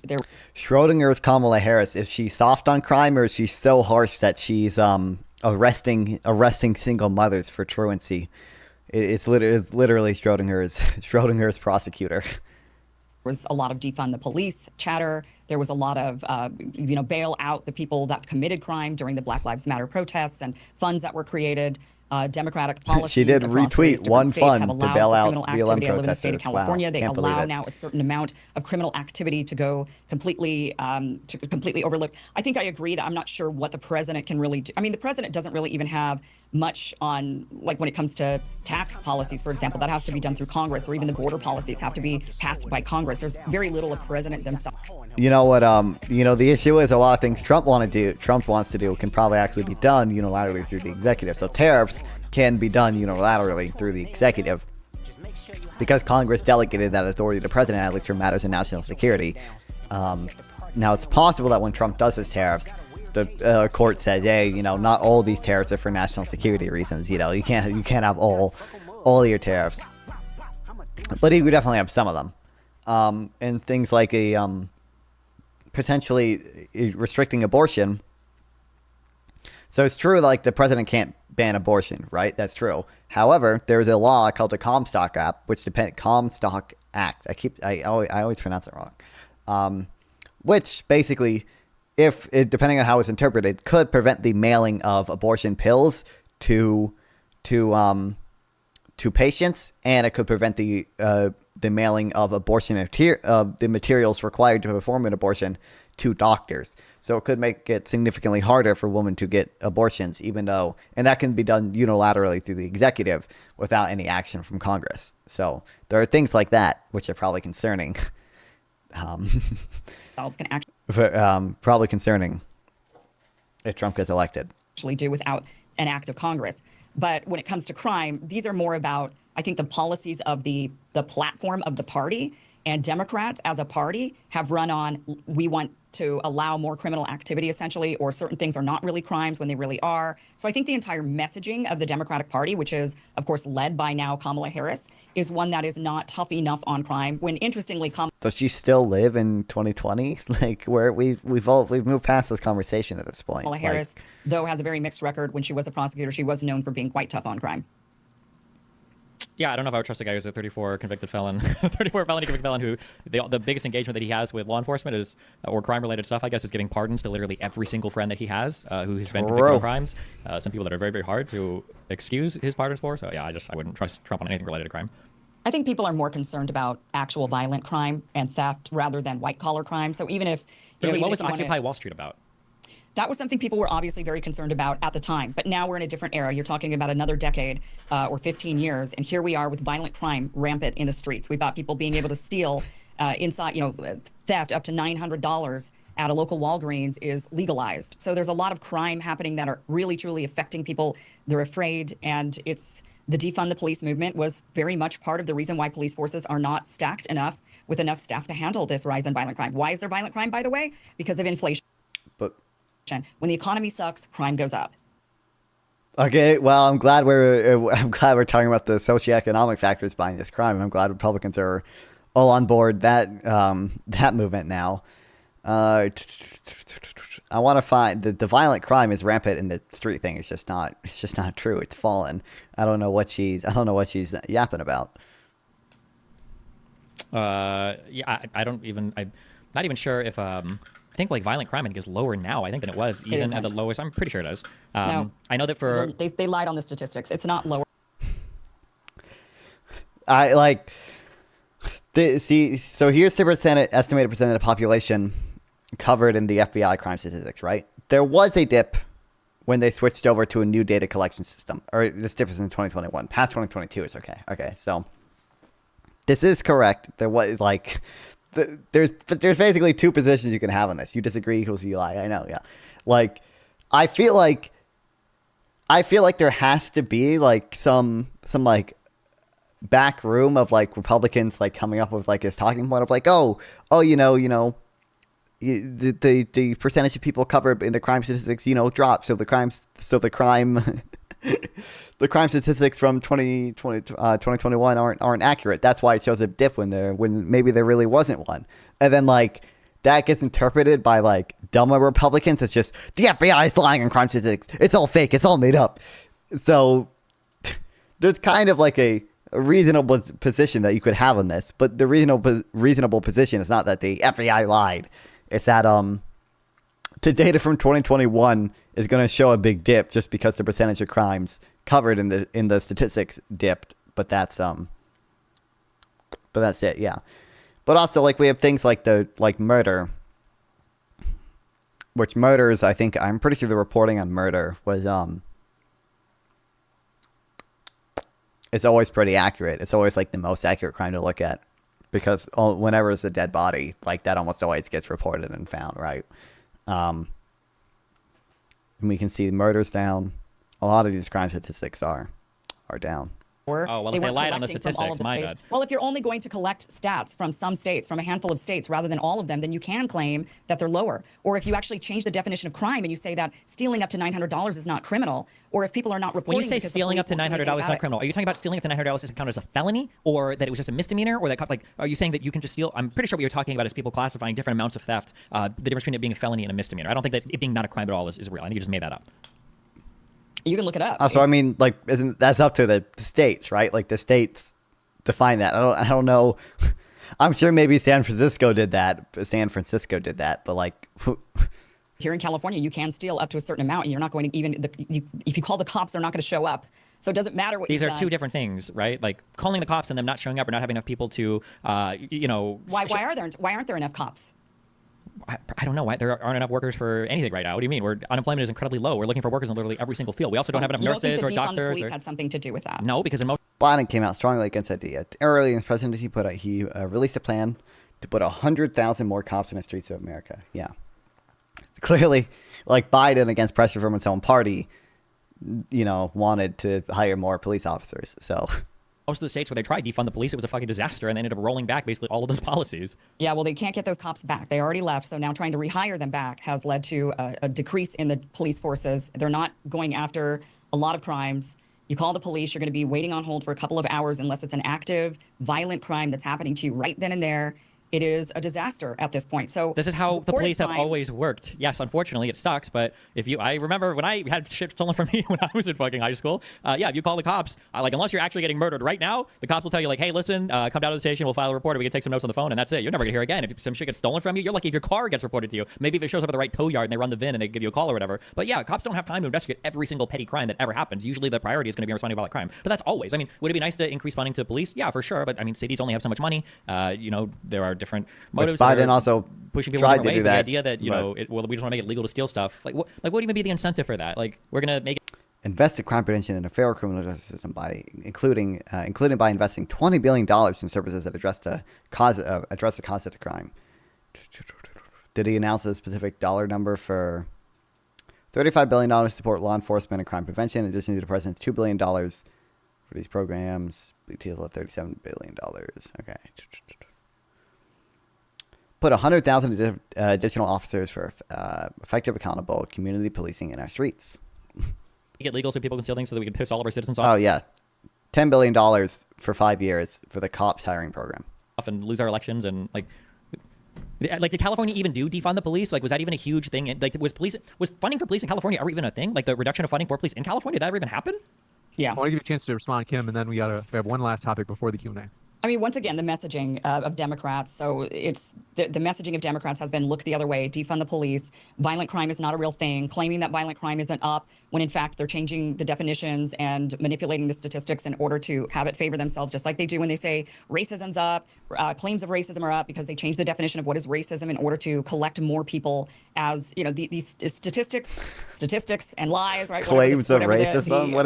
Schrodinger's Kamala Harris. Is she soft on crime, or is she so harsh that she's arresting single mothers for truancy? It's literally Schrodinger's prosecutor. There was a lot of defund the police chatter. There was a lot of, bail out the people that committed crime during the Black Lives Matter protests, and funds that were created. Democratic policies. She did across retweet various one different states fund have to allowed bail for out criminal BLM activity. I live in the state of protesters. Wow, California. They can't believe allow it. now a certain amount of criminal activity to go completely overlooked. I think I agree that I'm not sure what the president can really do. I mean, the president doesn't really even have much on, like when it comes to tax policies, for example, that has to be done through Congress, or even the border policies have to be passed by Congress. There's very little a president themselves. You know what? The issue is a lot of things Trump wants to do can probably actually be done unilaterally through the executive. So tariffs can be done unilaterally through the executive because Congress delegated that authority to the president, at least for matters of national security. Now it's possible that when Trump does his tariffs, the court says, hey, not all these tariffs are for national security reasons. You can't have all your tariffs, but he would definitely have some of them. And things like potentially restricting abortion. So it's true, like the president can't ban abortion, right? That's true. However, there's a law called the Comstock Act, Comstock Act. I always pronounce it wrong. Which basically, depending on how it's interpreted, could prevent the mailing of abortion pills to patients, and it could prevent the mailing of abortion the materials required to perform an abortion to doctors. So it could make it significantly harder for women to get abortions, and that can be done unilaterally through the executive without any action from Congress. So there are things like that which are probably concerning. Probably concerning if Trump gets elected. Actually do without an act of Congress. But when it comes to crime, these are more about, I think, the policies of the platform of the party. And Democrats as a party have run on, we want to allow more criminal activity, essentially, or certain things are not really crimes when they really are. So I think the entire messaging of the Democratic Party, which is, of course, led by now Kamala Harris, is one that is not tough enough on crime. When interestingly, does she still live in 2020? Like where we've moved past this conversation at this point. Kamala Harris, though, has a very mixed record. When she was a prosecutor, she was known for being quite tough on crime. Yeah, I don't know if I would trust a guy who's a 34 convicted felon, 34 felony convicted felon who the biggest engagement that he has with law enforcement is, or crime-related stuff, I guess, is giving pardons to literally every single friend that he has who has been convicted of crimes. Some people that are very, very hard to excuse his pardons for. So yeah, I wouldn't trust Trump on anything related to crime. I think people are more concerned about actual violent crime and theft rather than white-collar crime. So even if... what was Occupy Wall Street about? That was something people were obviously very concerned about at the time. But now we're in a different era. You're talking about another decade or 15 years. And here we are with violent crime rampant in the streets. We've got people being able to steal theft up to $900 at a local Walgreens is legalized. So there's a lot of crime happening that are really, truly affecting people. They're afraid. And the defund the police movement was very much part of the reason why police forces are not stacked enough with enough staff to handle this rise in violent crime. Why is there violent crime, by the way? Because of inflation. But When the economy sucks, crime goes up. okay, well, I'm glad we're talking about the socioeconomic factors behind this crime. I'm glad Republicans are all on board that that movement now. I want to find the violent crime is rampant in the street thing. It's just not true. It's fallen. I don't know what she's yapping about. Yeah, I'm not even sure if I think like violent crime I think is lower now I think than it was even at the lowest. I'm pretty sure it is. No. I know that for They lied on the statistics. It's not lower. I like see. So here's the estimated percent of the population covered in the FBI crime statistics. Right, there was a dip when they switched over to a new data collection system, or this dip is in 2021. Past 2022 is okay. Okay, so this is correct. There was like. There's basically two positions you can have on this. You disagree equals you lie. I know, yeah. Like, I feel like there has to be like some like back room of like Republicans like coming up with like this talking point of like, the percentage of people covered in the crime statistics, dropped. So the crime the crime statistics from 2021 aren't accurate. That's why it shows a dip when maybe there really wasn't one. And then like that gets interpreted by like dumber Republicans. It's just the FBI is lying on crime statistics. It's all fake. It's all made up. So there's kind of like a reasonable position that you could have on this, but the reasonable position is not that the FBI lied. It's that the data from 2021 is going to show a big dip just because the percentage of crimes covered in the statistics dipped, but that's it, yeah. But also like we have things like murder, which murders, I'm pretty sure the reporting on murder was it's always pretty accurate. It's always like the most accurate crime to look at because whenever it's a dead body, like that almost always gets reported and found, right? And we can see murders down. A lot of these crime statistics are down. Oh, well, if they lied on the statistics, my God. Well, if you're only going to collect stats from some states, from a handful of states, rather than all of them, then you can claim that they're lower. Or if you actually change the definition of crime and you say that stealing up to $900 is not criminal, or if people are not reporting. When you say stealing up to $900 is not criminal, are you talking about stealing up to $900 doesn't count as a felony, or that it was just a misdemeanor, or that like are you saying that you can just steal? I'm pretty sure what you're talking about is people classifying different amounts of theft. The difference between it being a felony and a misdemeanor. I don't think that it being not a crime at all is real. I think you just made that up. You can look it up. So I mean, like, isn't that's up to the states, right? Like the states define that. I don't know. I'm sure maybe San Francisco did that, but like here in California, you can steal up to a certain amount, and you're not going to even if you call the cops, they're not going to show up. So it doesn't matter what these you've are done. two different things, right? Like calling the cops and them not showing up or not having enough people to, Why aren't there enough cops? I don't know why there aren't enough workers for anything right now. What do you mean? Unemployment is incredibly low. We're looking for workers in literally every single field. We also don't have enough nurses or doctors. You don't think the police had something to do with that? No, because in most Biden came out strongly against that idea. Early in his presidency, he released a plan to put 100,000 more cops in the streets of America. Yeah, clearly, like Biden against pressure from his own party, wanted to hire more police officers. So. most of the states where they tried to defund the police, it was a fucking disaster, and they ended up rolling back basically all of those policies. Yeah, well, they can't get those cops back. They already left, so now trying to rehire them back has led to a decrease in the police forces. They're not going after a lot of crimes. You call the police, you're going to be waiting on hold for a couple of hours unless it's an active, violent crime that's happening to you right then and there. It is a disaster at this point. So this is how the police have always worked. Yes, unfortunately, it sucks. But I remember when I had shit stolen from me when I was in fucking high school. If you call the cops, unless you're actually getting murdered right now, the cops will tell you like, hey, listen, come down to the station, we'll file a report, or we can take some notes on the phone, and that's it. You're never gonna hear again. If some shit gets stolen from you, you're lucky if your car gets reported to you. Maybe if it shows up at the right tow yard and they run the VIN and they give you a call or whatever. But yeah, cops don't have time to investigate every single petty crime that ever happens. Usually the priority is going to be responding to violent crime. But that's always. Would it be nice to increase funding to police? Yeah, for sure. But cities only have so much money. There are different motives. Biden also pushing people tried in different to ways. do The that. idea that we just want to make it legal to steal stuff. What would even be the incentive for that? Like we're gonna make it invest in crime prevention and a fairer criminal justice system by including by investing $20 billion in services that address the cause of the crime. Did he announce a specific dollar number for $35 billion to support law enforcement and crime prevention, in addition to the president's $2 billion for these programs? Big deal of $37 billion. Okay. put 100,000 additional officers for effective, accountable community policing in our streets. Make it legal so people can steal things so that we can piss all of our citizens Oh, off yeah. $10 billion for 5 years for the cops hiring program. and lose our elections and like, did California even do defund the police? Like, was that even a huge thing? Like, was funding for police in California ever even a thing? Like, the reduction of funding for police in California, did that ever even happen? Yeah. I want to give you a chance to respond, Kim, and then we have one last topic before the Q&A. I mean, once again, the messaging of Democrats. So it's the messaging of Democrats has been look the other way, defund the police. Violent crime is not a real thing, claiming that violent crime isn't up when in fact they're changing the definitions and manipulating the statistics in order to have it favor themselves, just like they do when they say racism's up, claims of racism are up because they change the definition of what is racism in order to collect more people as, these statistics and lies, right? Claims of whatever racism? What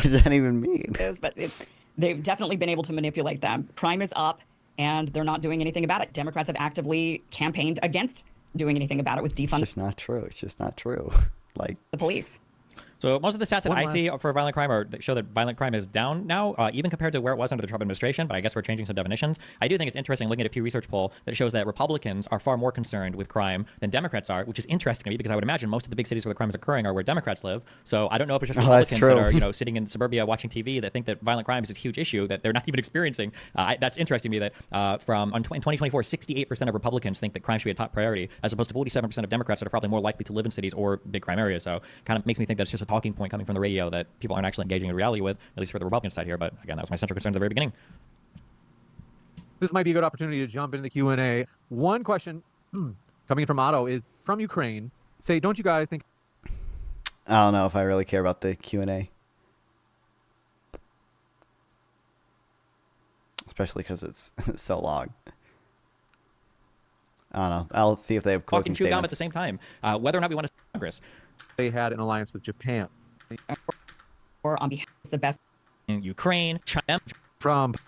does that even mean? But they've definitely been able to manipulate them. Crime is up, and they're not doing anything about it. Democrats have actively campaigned against doing anything about it with defund It's just not true. Like the police. So most of the stats that I see for violent crime show that violent crime is down now, even compared to where it was under the Trump administration. But I guess we're changing some definitions. I do think it's interesting looking at a Pew Research poll that shows that Republicans are far more concerned with crime than Democrats are, which is interesting to me because I would imagine most of the big cities where the crime is occurring are where Democrats live. So I don't know if it's just Republicans that are sitting in suburbia watching TV that think that violent crime is a huge issue that they're not even experiencing. That's interesting to me that in 2024, 68% of Republicans think that crime should be a top priority, as opposed to 47% of Democrats that are probably more likely to live in cities or big crime areas. So kind of makes me think that's just a talking point coming from the radio that people aren't actually engaging in reality with, at least for the Republican side here. But again, that was my central concern at the very beginning. This might be a good opportunity to jump into the Q&A. One question coming in from Otto is from Ukraine. Say, don't you guys think... I don't know if I really care about the Q&A. Especially because it's so long. I don't know. I'll see if they have closing Talking chew gum at statements. the same time. Whether or not we want to Congress. They had an alliance with Japan. Or on behalf of the best. In Ukraine, China. Trump.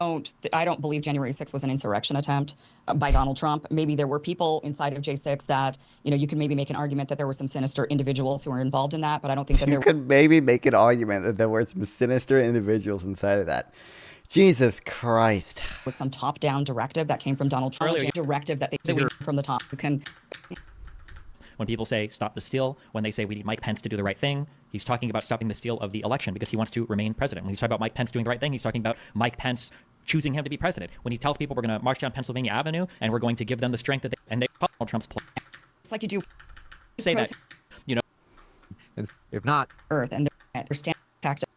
I don't believe January 6th was an insurrection attempt by Donald Trump. Maybe there were people inside of J6 that, you could maybe make an argument that there were some sinister individuals who were involved in that, but I don't think that You could maybe make an argument that there were some sinister individuals inside of that. Jesus Christ. was some top-down directive that came from Donald Trump. Earlier, Directive that they from the top. You can. When people say stop the steal, when they say we need Mike Pence to do the right thing, he's talking about stopping the steal of the election because he wants to remain president. When he's talking about Mike Pence doing the right thing, he's talking about Mike Pence choosing him to be president. When he tells people we're going to march down Pennsylvania Avenue and we're going to give them the strength that they follow Donald Trump's plan. It's like you do. Say that, And if not, Earth and their stand tactics.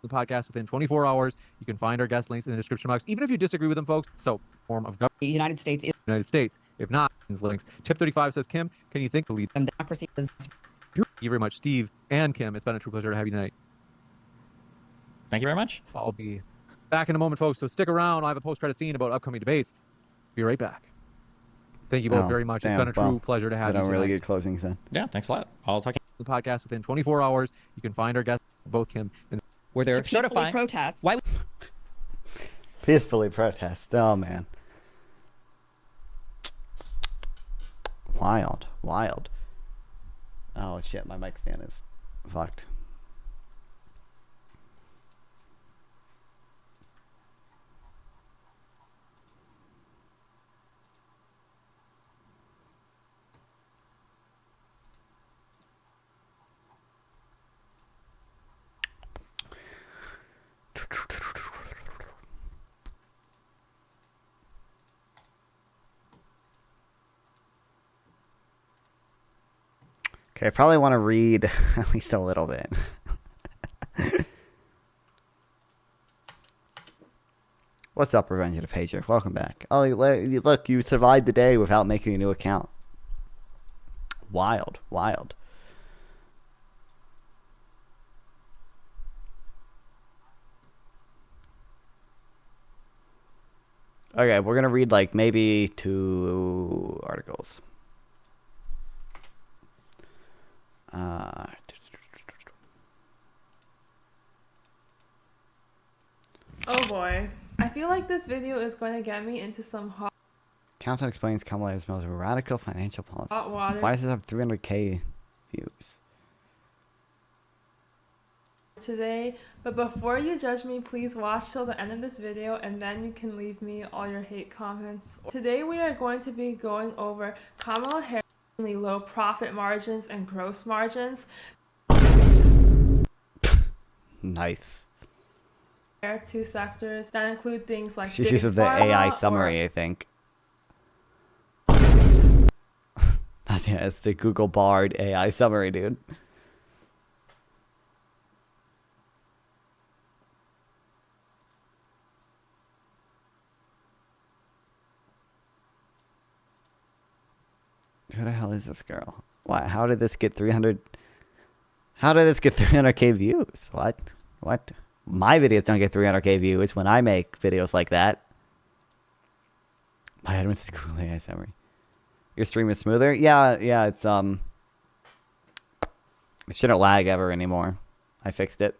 the podcast within 24 hours. You can find our guest links in the description box, even if you disagree with them, folks. So, form of government. The United States is United States. If not, links. Tip 35 says, Kim, can you think the lead? democracy is. Thank you very much, Steve and Kim. It's been a true pleasure to have you tonight. Thank you very much. I'll be back in a moment, folks. So stick around. I have a post-credit scene about upcoming debates. Be right back. Thank you both very much. It's been a true pleasure to have you I don't really tonight. get closings then. Yeah, thanks a lot. I'll talk. The podcast within 24 hours. You can find our guests, both Kim and Where they're To peacefully certifying. protest. Why? Peacefully protest. Oh, man. Wild. Oh, shit. My mic stand is fucked. Okay, I probably want to read at least a little bit. What's up, Revenge of the Pager? Welcome back. Oh, look, you survived the day without making a new account. Wild. Okay, we're going to read like maybe 2 articles. Oh boy. I feel like this video is going to get me into some hot Countdown explains Kamala's most radical financial policies. water. Why does it have 300k views? today, but before you judge me, please watch till the end of this video and then you can leave me all your hate comments. Today we are going to be going over Kamala Harris' low profit margins and gross margins. Nice. There are two sectors that include things like She's big using the pharma AI or- summary, I think. Yeah, it's the Google Bard AI summary, dude. Who the hell is this girl? Why? How did this get 300? How did this get 300k views? What? What? My videos don't get 300k views when I make videos like that. My head went to Google AI summary. Your stream is smoother? Yeah, it's it shouldn't lag ever anymore. I fixed it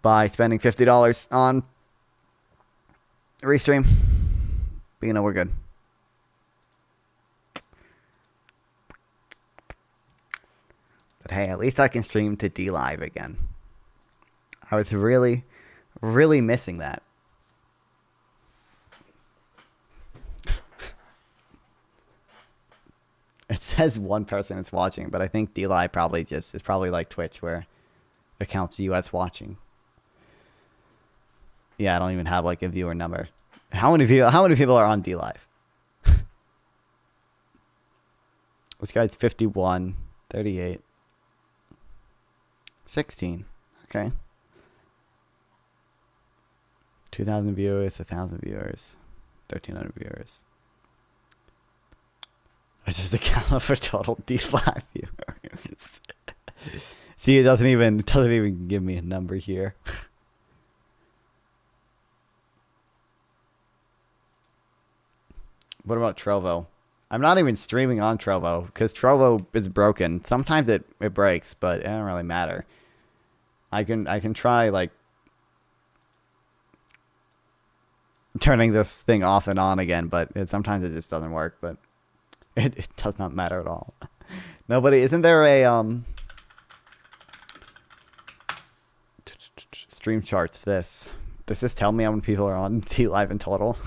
by spending $50 on restream. But you know, we're good. But hey, at least I can stream to D Live again. I was really, really missing that. It says one person is watching, but I think D-Live probably just is probably like Twitch where it counts US watching. Yeah, I don't even have like a viewer number. How many people are on D-Live? This guy's 51, 38, 16. Okay. 2,000 viewers, 1,000 viewers, 1,300 viewers. I just account for total D5 viewers. See, it doesn't even give me a number here. What about Trovo? I'm not even streaming on Trovo because Trovo is broken. Sometimes it breaks, but it doesn't really matter. I can try like turning this thing off and on again, but sometimes it just doesn't work. But it does not matter at all. Nobody, isn't there a stream charts? Does this tell me how many people are on D-Live in total?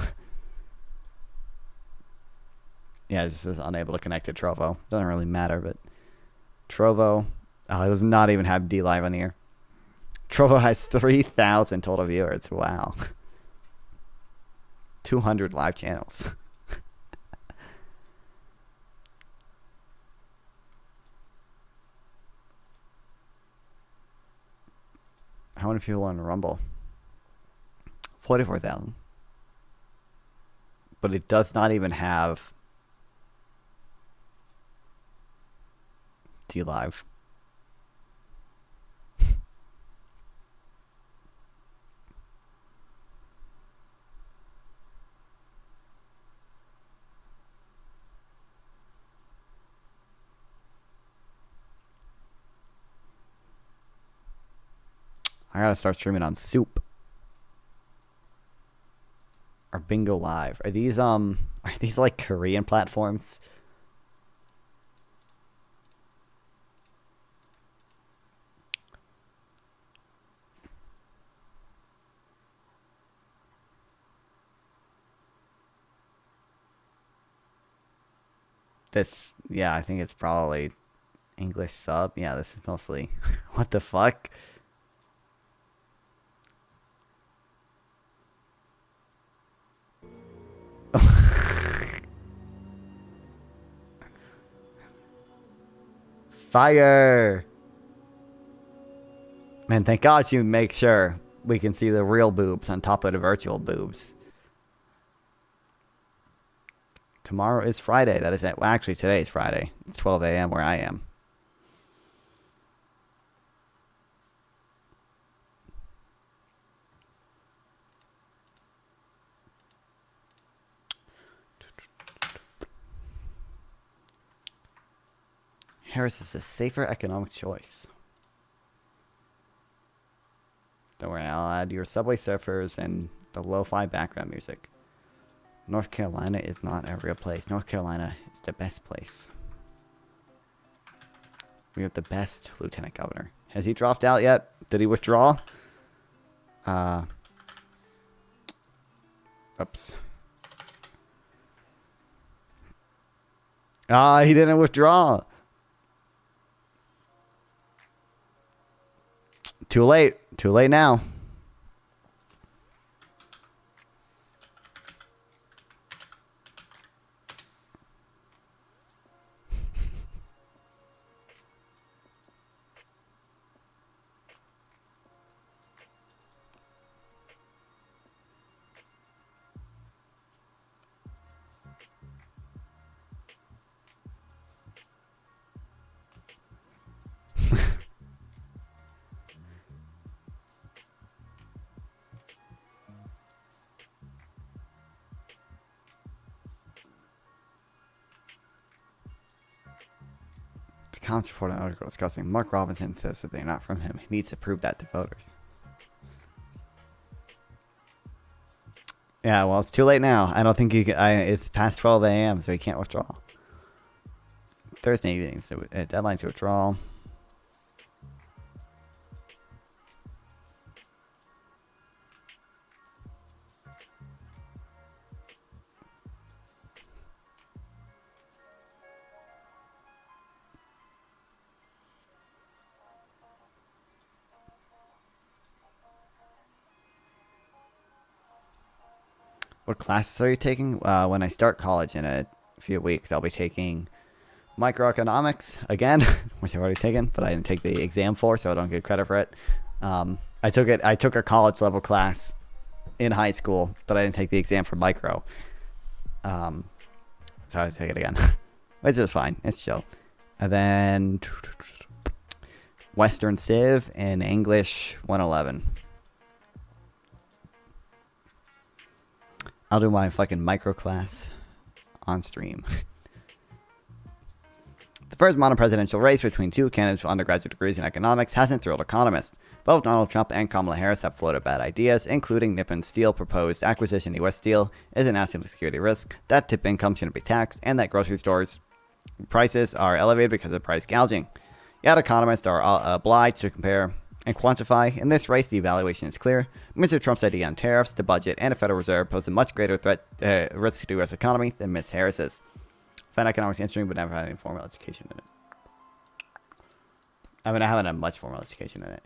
Yeah, it just says unable to connect to Trovo. Doesn't really matter, but Trovo, it does not even have D-Live on here. Trovo has 3,000 total viewers. Wow. 200 live channels. How many people on Rumble? 44,000. But it does not even have D-Live. I gotta start streaming on Soup or Bingo Live. Are these like Korean platforms? This, yeah, I think it's probably English sub. Yeah, this is mostly what the fuck? Fire! Man, thank God you make sure we can see the real boobs on top of the virtual boobs. Tomorrow is Friday. That is it. Well, actually, today is Friday. It's 12 a.m. where I am. Harris is a safer economic choice. Don't worry, I'll add your Subway Surfers and the lo-fi background music. North Carolina is not a real place. North Carolina is the best place. We have the best lieutenant governor. Has he dropped out yet? Did he withdraw? Oops. He didn't withdraw. Too late. Too late now. The comments report an article discussing Mark Robinson says that they're not from him. He needs to prove that to voters. Yeah, well, it's too late now. I don't think he can, it's past 12 a.m., so he can't withdraw. Thursday evening, so deadline to withdraw. What classes are you taking? When I start college in a few weeks, I'll be taking microeconomics again, which I've already taken, but I didn't take the exam for, so I don't get credit for it. I took a college level class in high school, but I didn't take the exam for micro. So I have to take it again, which is fine. It's chill. And then Western Civ and English 111. I'll do my fucking micro class on stream. The first modern presidential race between two candidates with undergraduate degrees in economics hasn't thrilled economists. Both Donald Trump and Kamala Harris have floated bad ideas, including Nippon Steel proposed acquisition of U.S. Steel is a national security risk, that tip income shouldn't be taxed, and that grocery stores prices are elevated because of price gouging. Yet economists are obliged to compare and quantify. In this race, the evaluation is clear. Mr. Trump's idea on tariffs, the budget, and a Federal Reserve pose a much greater risk to the U.S. economy than Ms. Harris's. Find economics interesting, but never had any formal education in it. I mean, I haven't had much formal education in it.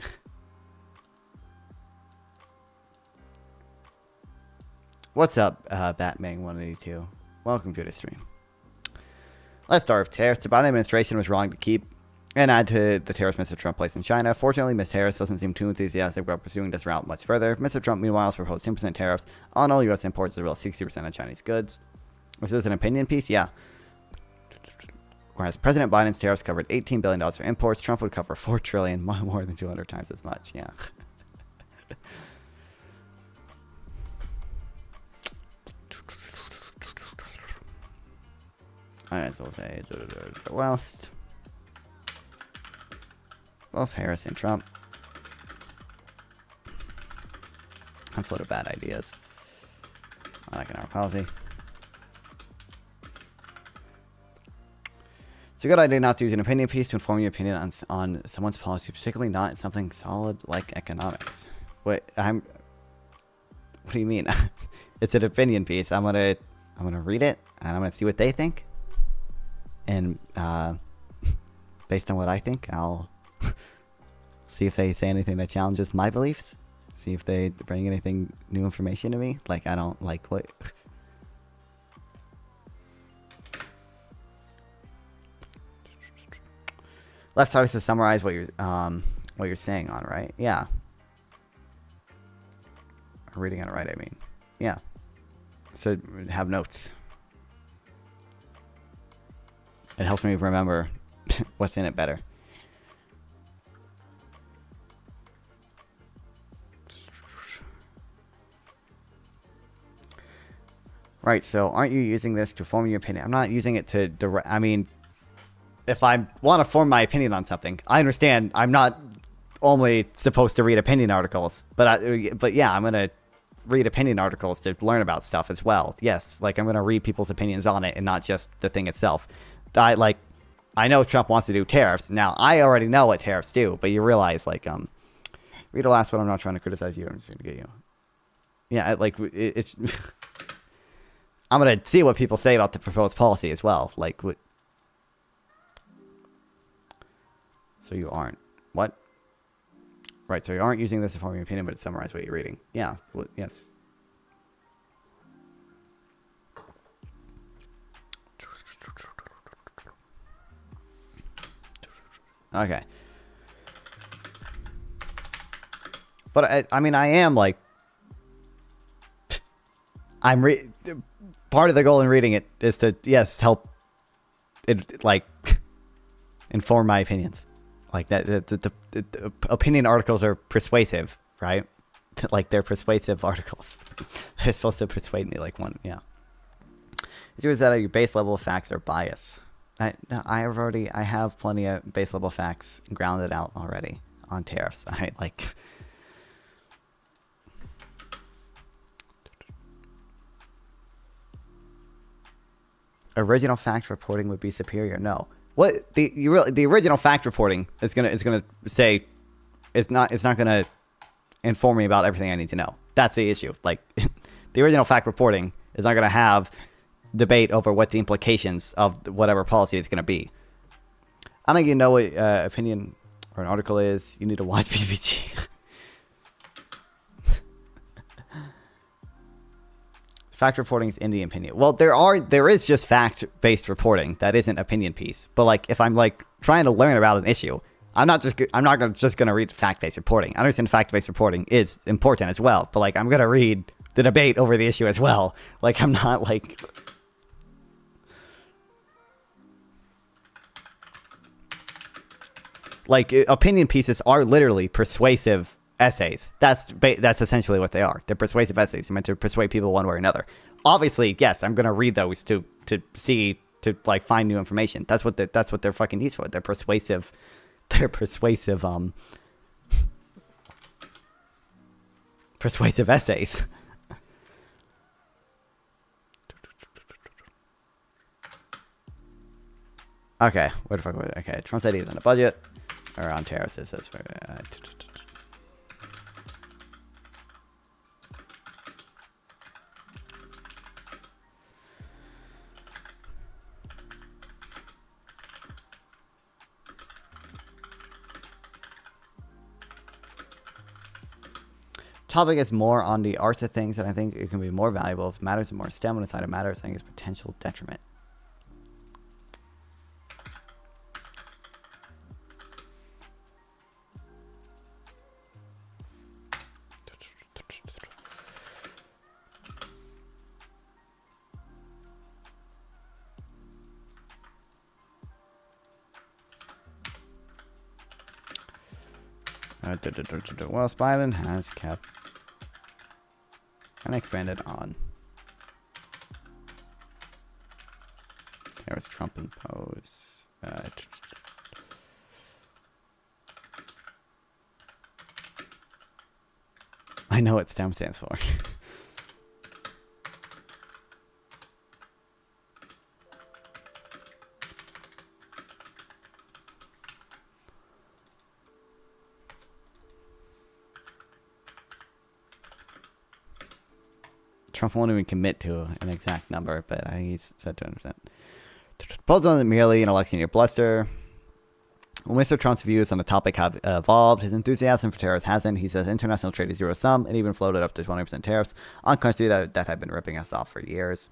What's up, Batman182? Welcome to the stream. Let's start with tariffs. The Biden administration was wrong to keep and add to the tariffs Mr. Trump placed in China. Fortunately, Ms. Harris doesn't seem too enthusiastic about pursuing this route much further. Mr. Trump, meanwhile, has proposed 10% tariffs on all U.S. imports as well as 60% of Chinese goods. This is an opinion piece? Yeah. Whereas President Biden's tariffs covered $18 billion for imports, Trump would cover $4 trillion, more than 200 times as much. Yeah. Alright, so we'll say West. Both Harris and Trump have floated bad ideas on economic policy. It's a good idea not to use an opinion piece to inform your opinion on someone's policy, particularly not in something solid like economics. What do you mean? It's an opinion piece. I'm gonna read it and I'm gonna see what they think, and based on what I think, I'll see if they say anything that challenges my beliefs. See if they bring anything new information to me. Like, I don't like what. Left side is to summarize what you're saying on, right? Yeah. Or reading on it right, I mean. Yeah. So have notes. It helps me remember what's in it better. Right, so aren't you using this to form your opinion? I'm not using it to direct. I mean, if I want to form my opinion on something, I understand I'm not only supposed to read opinion articles, but yeah, I'm going to read opinion articles to learn about stuff as well. Yes, like I'm going to read people's opinions on it and not just the thing itself. I know Trump wants to do tariffs. Now, I already know what tariffs do, but you realize, like, Read the last one. I'm not trying to criticize you. I'm just trying to get you. Yeah, it's. I'm gonna see what people say about the proposed policy as well. Like, what? So you aren't what? Right. So you aren't using this to form your opinion, but it summarizes what you're reading. Yeah. Well, yes. Okay. But I mean, I am like, part of the goal in reading it is to, yes, help it, like, inform my opinions. Like, that the opinion articles are persuasive, right? Like, they're persuasive articles. They're supposed to persuade me, like, one, yeah. Is that your base level facts or bias? I have plenty of base level facts grounded out already on tariffs. I like. Original fact reporting would be superior. No, what the original fact reporting is gonna say it's not gonna inform me about everything I need to know. That's the issue. Like, the original fact reporting is not gonna have debate over what the implications of whatever policy is gonna be. I don't even know what opinion or an article is. You need to watch PPG. Fact reporting is in the opinion. Well, there is just fact-based reporting that isn't opinion piece. But like, if I'm like trying to learn about an issue, I'm not just gonna read fact-based reporting. I understand fact-based reporting is important as well, but like, I'm gonna read the debate over the issue as well. Like, I'm not like. Like, opinion pieces are literally persuasive essays. That's essentially what they are. They're persuasive essays. You're meant to persuade people one way or another. Obviously, yes, I'm gonna read those to like find new information. That's what they're fucking used for. They're persuasive. Persuasive essays. Okay, where the fuck was it? Okay, Trump's ideas on the budget or on tariffs. That's where. Topic is more on the arts of things, and I think it can be more valuable if matters are more STEM on the side of matters. I think it's potential detriment. Well, Biden has kept and expanded on. There was Trump impose. I know what STEM stands for. Trump won't even commit to an exact number, but I think he's said 200%. Proposal isn't merely an election year bluster. When Mr. Trump's views on the topic have evolved, his enthusiasm for tariffs hasn't. He says international trade is zero sum and even floated up to 20% tariffs on countries that have been ripping us off for years.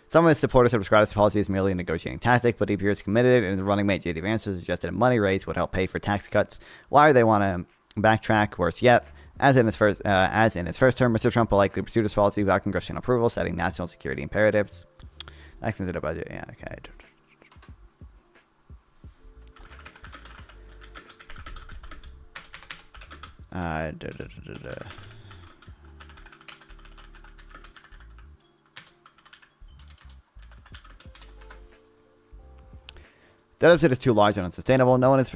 Some of his supporters have described this policy as merely a negotiating tactic, but he appears committed, and his running mate J.D. Vance suggested a money raise would help pay for tax cuts. Why do they want to backtrack? Worse yet, as in his first term, Mr. Trump will likely pursue this policy without congressional approval, setting national security imperatives. Next into the budget, yeah, okay. The deficit is too large and unsustainable. No one is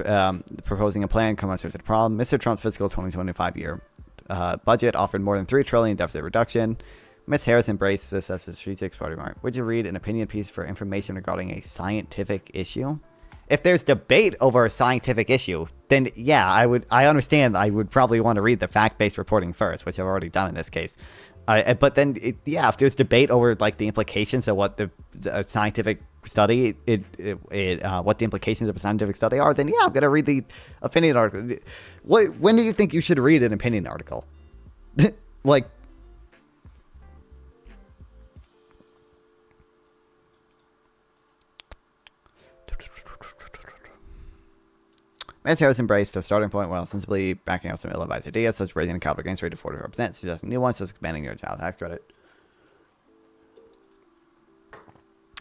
proposing a plan commensurate with the problem. Mr. Trump's fiscal 2025 year budget offered more than $3 trillion in deficit reduction. Ms. Harris embraced this as a strategic party mark. Would you read an opinion piece for information regarding a scientific issue? If there's debate over a scientific issue, then yeah, I understand. I would probably want to read the fact-based reporting first, which I've already done in this case. But then, if there's debate over like the implications of what the scientific study, what the implications of a scientific study are, then yeah, I'm gonna read the opinion article. When do you think you should read an opinion article? Like, Vance Harris embraced a starting point while sensibly backing up some ill-advised ideas, such as raising the capital gains rate to 44%, suggesting new ones, such as expanding your child tax credit.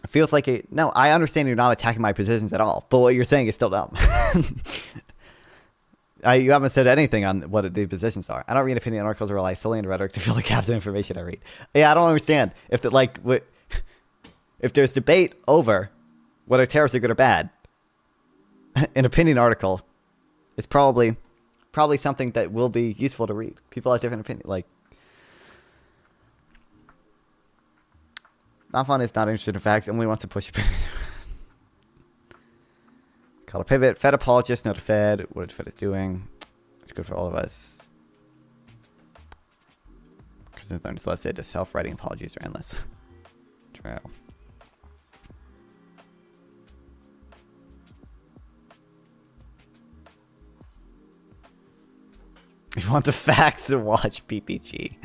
It feels like no, I understand you're not attacking my positions at all, but what you're saying is still dumb. You haven't said anything on what the positions are. I don't read opinion articles or rely solely on rhetoric to fill the gaps in information I read. Yeah, I don't understand if if there's debate over whether tariffs are good or bad. An opinion article is probably something that will be useful to read. People have different opinions. Like, not fun is not interested in facts, only wants to push opinion. Call a pivot. Fed apologists know the Fed. What the Fed is doing. It's good for all of us. Because let's say the self-writing apologies are endless. True. If you want the facts, to watch PPG.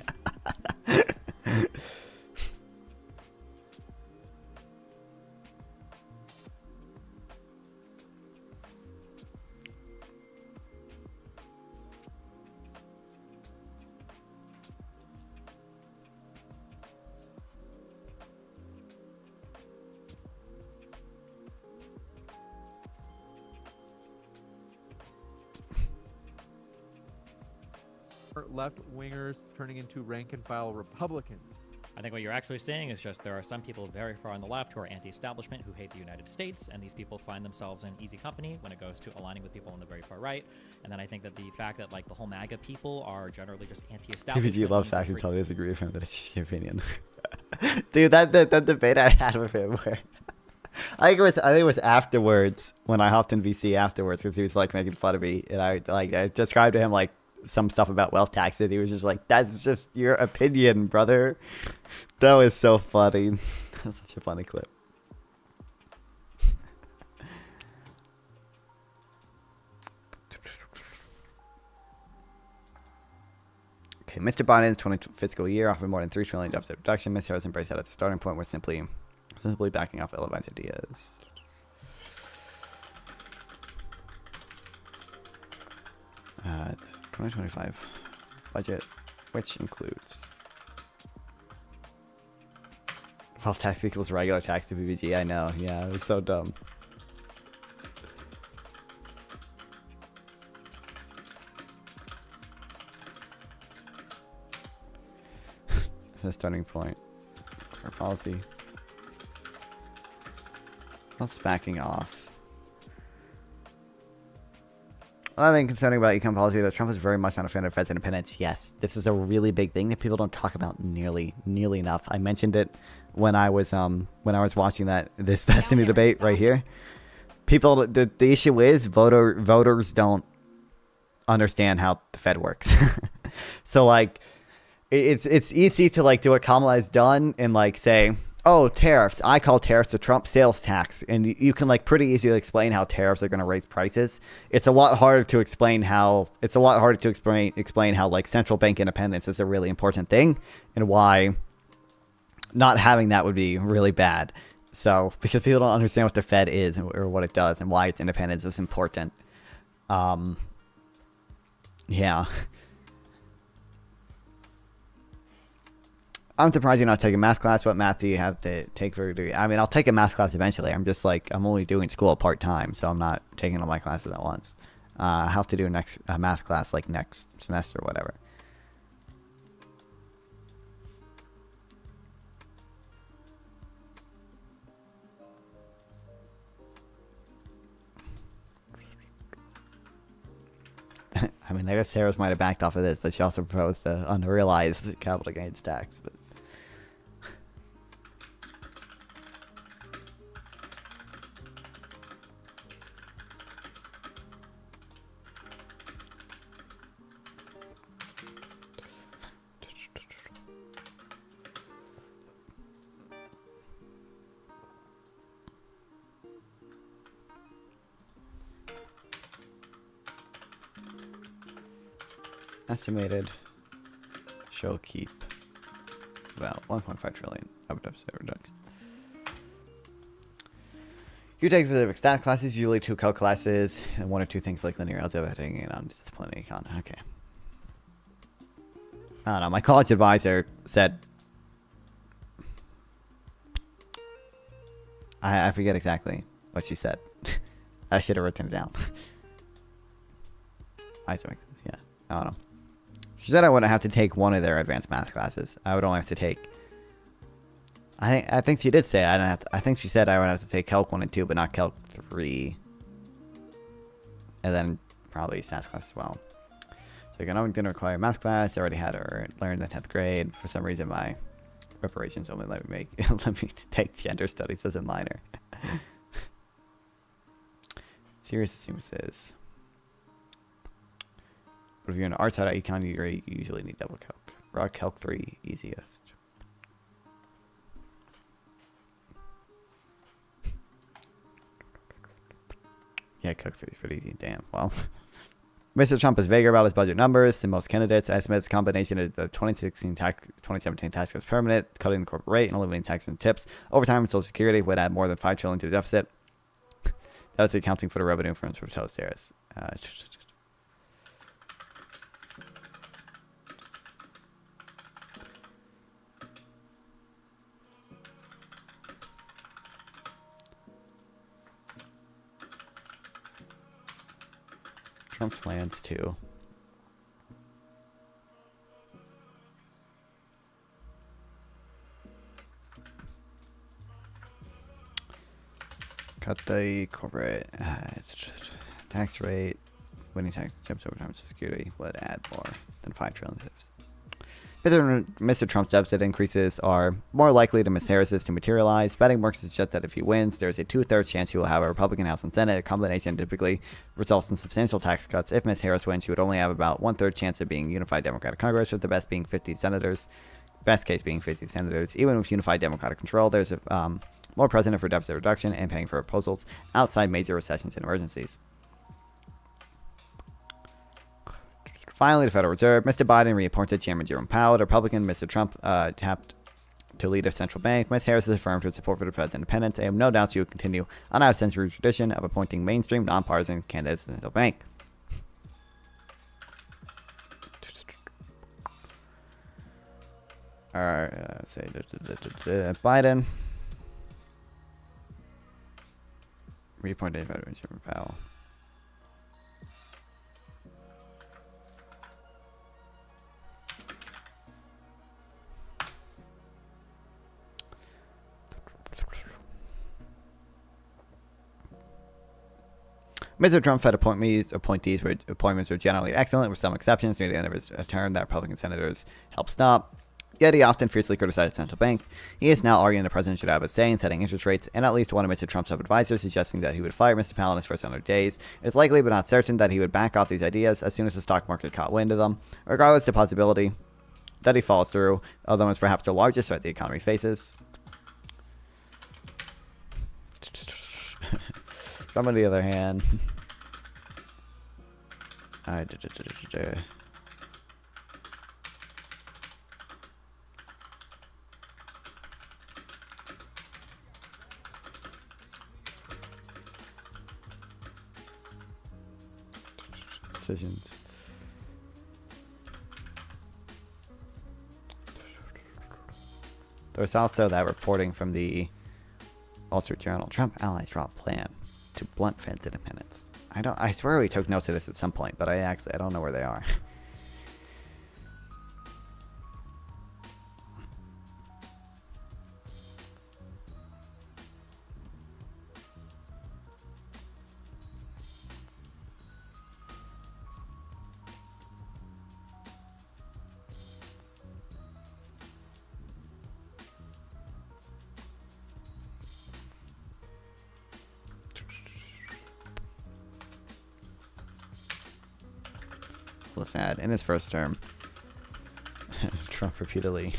Left-wingers turning into rank-and-file Republicans. I think what you're actually saying is just there are some people very far on the left who are anti-establishment, who hate the United States, and these people find themselves in easy company when it goes to aligning with people on the very far right. And then I think that the fact that like the whole MAGA people are generally just anti-establishment. PPG loves facts until I disagree with him, but it's just your opinion. Dude, that debate I had with him where I think it was afterwards when I hopped in VC afterwards because he was like making fun of me, and I described to him like some stuff about wealth tax, and he was just like, "That's just your opinion, brother." That was so funny. That's such a funny clip. Okay, Mr. Biden's 20 fiscal year offered more than $3 trillion deficit reduction. Mr. Harris embraced that at the starting point. We're simply backing off ill-advised ideas. 2025 budget, which includes wealth tax equals regular tax to BBG. I know, yeah, it was so dumb. The starting point for policy. What's backing off? Another thing concerning about econ policy that Trump is very much not a fan of Fed's independence. Yes, this is a really big thing that people don't talk about nearly enough. I mentioned it when I was watching this Destiny debate right here. People, the issue is voters don't understand how the Fed works. So like, it's easy to like do what Kamala has done and like say, oh, tariffs. I call tariffs the Trump sales tax. And you can like pretty easily explain how tariffs are going to raise prices. It's a lot harder to explain how like central bank independence is a really important thing and why not having that would be really bad. So because people don't understand what the Fed is or what it does and why its independence is important. Yeah. I'm surprised you're not taking math class. What math do you have to take for a degree? I mean, I'll take a math class eventually. I'm just like, I'm only doing school part-time, so I'm not taking all my classes at once. I'll have to do a math class like next semester or whatever. I mean, I guess Sarah's might have backed off of this, but she also proposed the unrealized capital gains tax. But estimated she'll keep about 1.5 trillion of deficit reduction. You take specific stat classes, usually 2 calc classes, and 1 or 2 things like linear algebra, taking it on disciplinary econ. Okay. I don't know. My college advisor said, I forget exactly what she said. I should have written it down. Yeah, I don't know. She said I wouldn't have to take one of their advanced math classes. I would only have to take. I think she did say I don't have to. I think she said I would have to take Calc 1 and 2, but not Calc 3. And then probably stats class as well. So I'm going to require math class. I already had her learn the 10th grade. For some reason, my reparations only let me take gender studies as a minor. Serious assumances. But if you're in art side at econ, you usually need double calc. Raw calc 3 easiest. Yeah, calc 3 is pretty easy. Damn. Well, Mr. Trump is vaguer about his budget numbers than most candidates. Estimates a combination of the 2017 tax cuts permanent, cutting the corporate rate, and eliminating taxes and tips. Over time, Social Security would add more than $5 trillion to the deficit. That is accounting for the revenue from proposed tariffs. Trump's plans to cut the corporate tax rate, winning tax tips over time, Social Security would add more than $5 trillion. Mr. Trump's deficit increases are more likely than Ms. Harris's to materialize. Betting markets suggest that if he wins, there is a 2/3 chance he will have a Republican House and Senate. A combination typically results in substantial tax cuts. If Ms. Harris wins, she would only have about 1/3 chance of being unified Democratic Congress, with the best being 50 senators. Best case being 50 senators. Even with unified Democratic control, there's more precedent for deficit reduction and paying for proposals outside major recessions and emergencies. Finally, the Federal Reserve. Mr. Biden reappointed Chairman Jerome Powell. The Republican Mr. Trump tapped to lead a central bank. Ms. Harris has affirmed her support for the president's independence. I have no doubt she will continue on our century tradition of appointing mainstream, nonpartisan candidates to the central bank. All right, say Biden reappointed Chairman Powell. Mr. Trump had appointments were generally excellent, with some exceptions. Near the end of his term, that Republican senators helped stop. Yet he often fiercely criticized the central bank. He is now arguing the president should have a say in setting interest rates, and at least one of Mr. Trump's advisors suggesting that he would fire Mr. Powell in his first 100 days. It is likely but not certain that he would back off these ideas as soon as the stock market caught wind of them. Regardless, the possibility that he follows through of them is perhaps the largest threat the economy faces. Trump, on the other hand, decisions. There's also that reporting from the Wall Street Journal. Trump allies draw a plan to blunt Fed's independence. I swear we took notes of this at some point, but I don't know where they are. Sad. In his first term, Trump repeatedly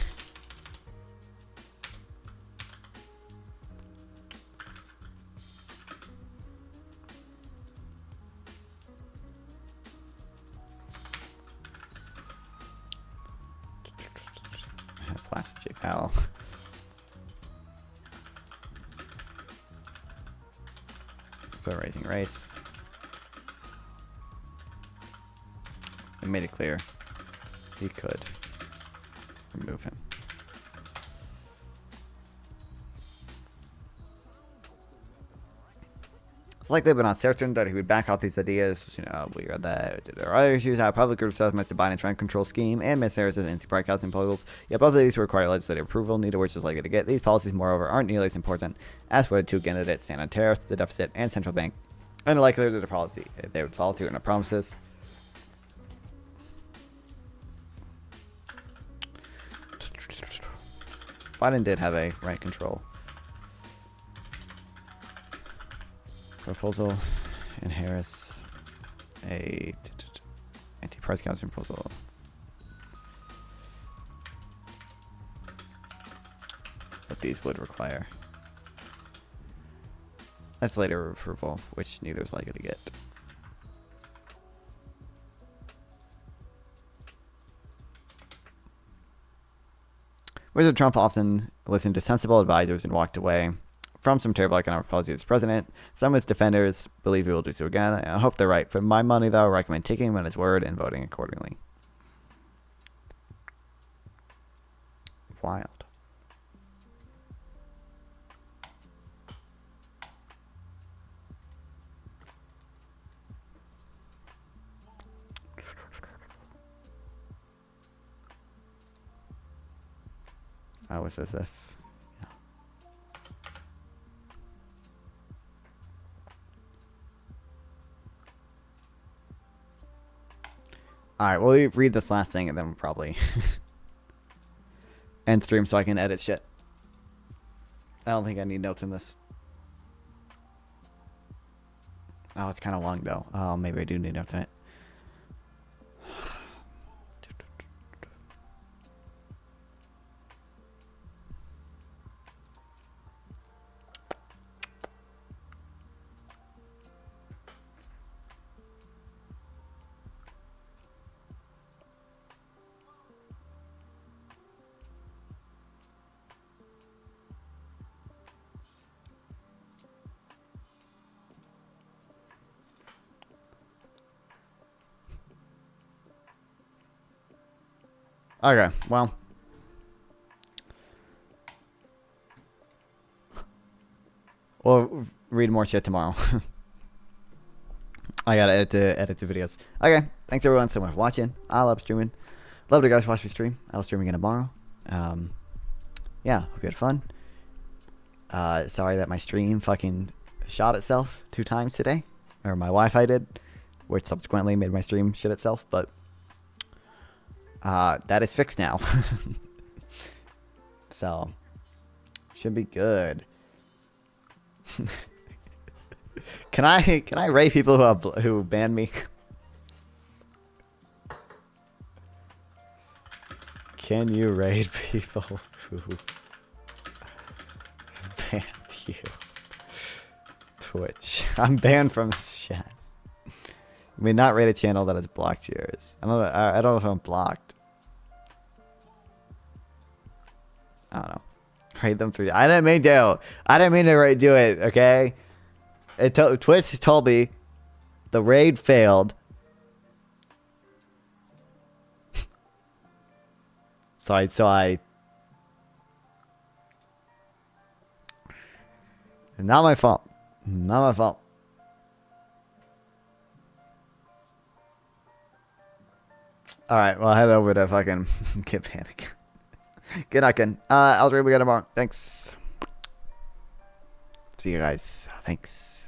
messaging now. For raising rates. It made it clear he could remove him. It's likely but not certain that he would back off these ideas. You know, we read that there are other issues how public assessments to Biden's rent control scheme and Ms. Harris's anti-broadcasting proposals. Yet both of these require legislative approval, neither of which is likely to get. These policies, moreover, aren't nearly as important as what the two candidates stand on tariffs, the deficit, and central bank, and are likely to the policy. They would follow through on their promises. Biden did have a rent control proposal, and Harris a anti-price gouging proposal. But these would require legislative approval, which neither is likely to get. President Trump often listened to sensible advisors and walked away from some terrible economic policy as president. Some of his defenders believe he will do so again. I hope they're right. For my money, though, I recommend taking him at his word and voting accordingly. Wild. What says this? Yeah. Alright, we'll read this last thing and then we'll probably end stream so I can edit shit. I don't think I need notes in this. Oh, it's kind of long though. Oh, maybe I do need notes in it. Okay, well. We'll read more shit tomorrow. I gotta edit the videos. Okay, thanks everyone so much for watching. I love streaming. Love to guys watch me stream. I'll stream again tomorrow. Yeah, hope you had fun. Sorry that my stream fucking shot itself 2 times today. Or my Wi-Fi did. Which subsequently made my stream shit itself, but that is fixed now. So should be good. Can I rate people who banned me? Can you rate people who banned you? Twitch. I'm banned from this chat. I mean, not rate a channel that has blocked yours. I don't know if I'm blocked. I don't know. Rate them 3. I didn't mean to. I didn't mean to do it. Okay. Twitch told me the raid failed. So I. Not my fault. Not my fault. All right. Well, head over to fucking get panic. Good night, again. I'll stream again tomorrow. Thanks. See you guys. Thanks.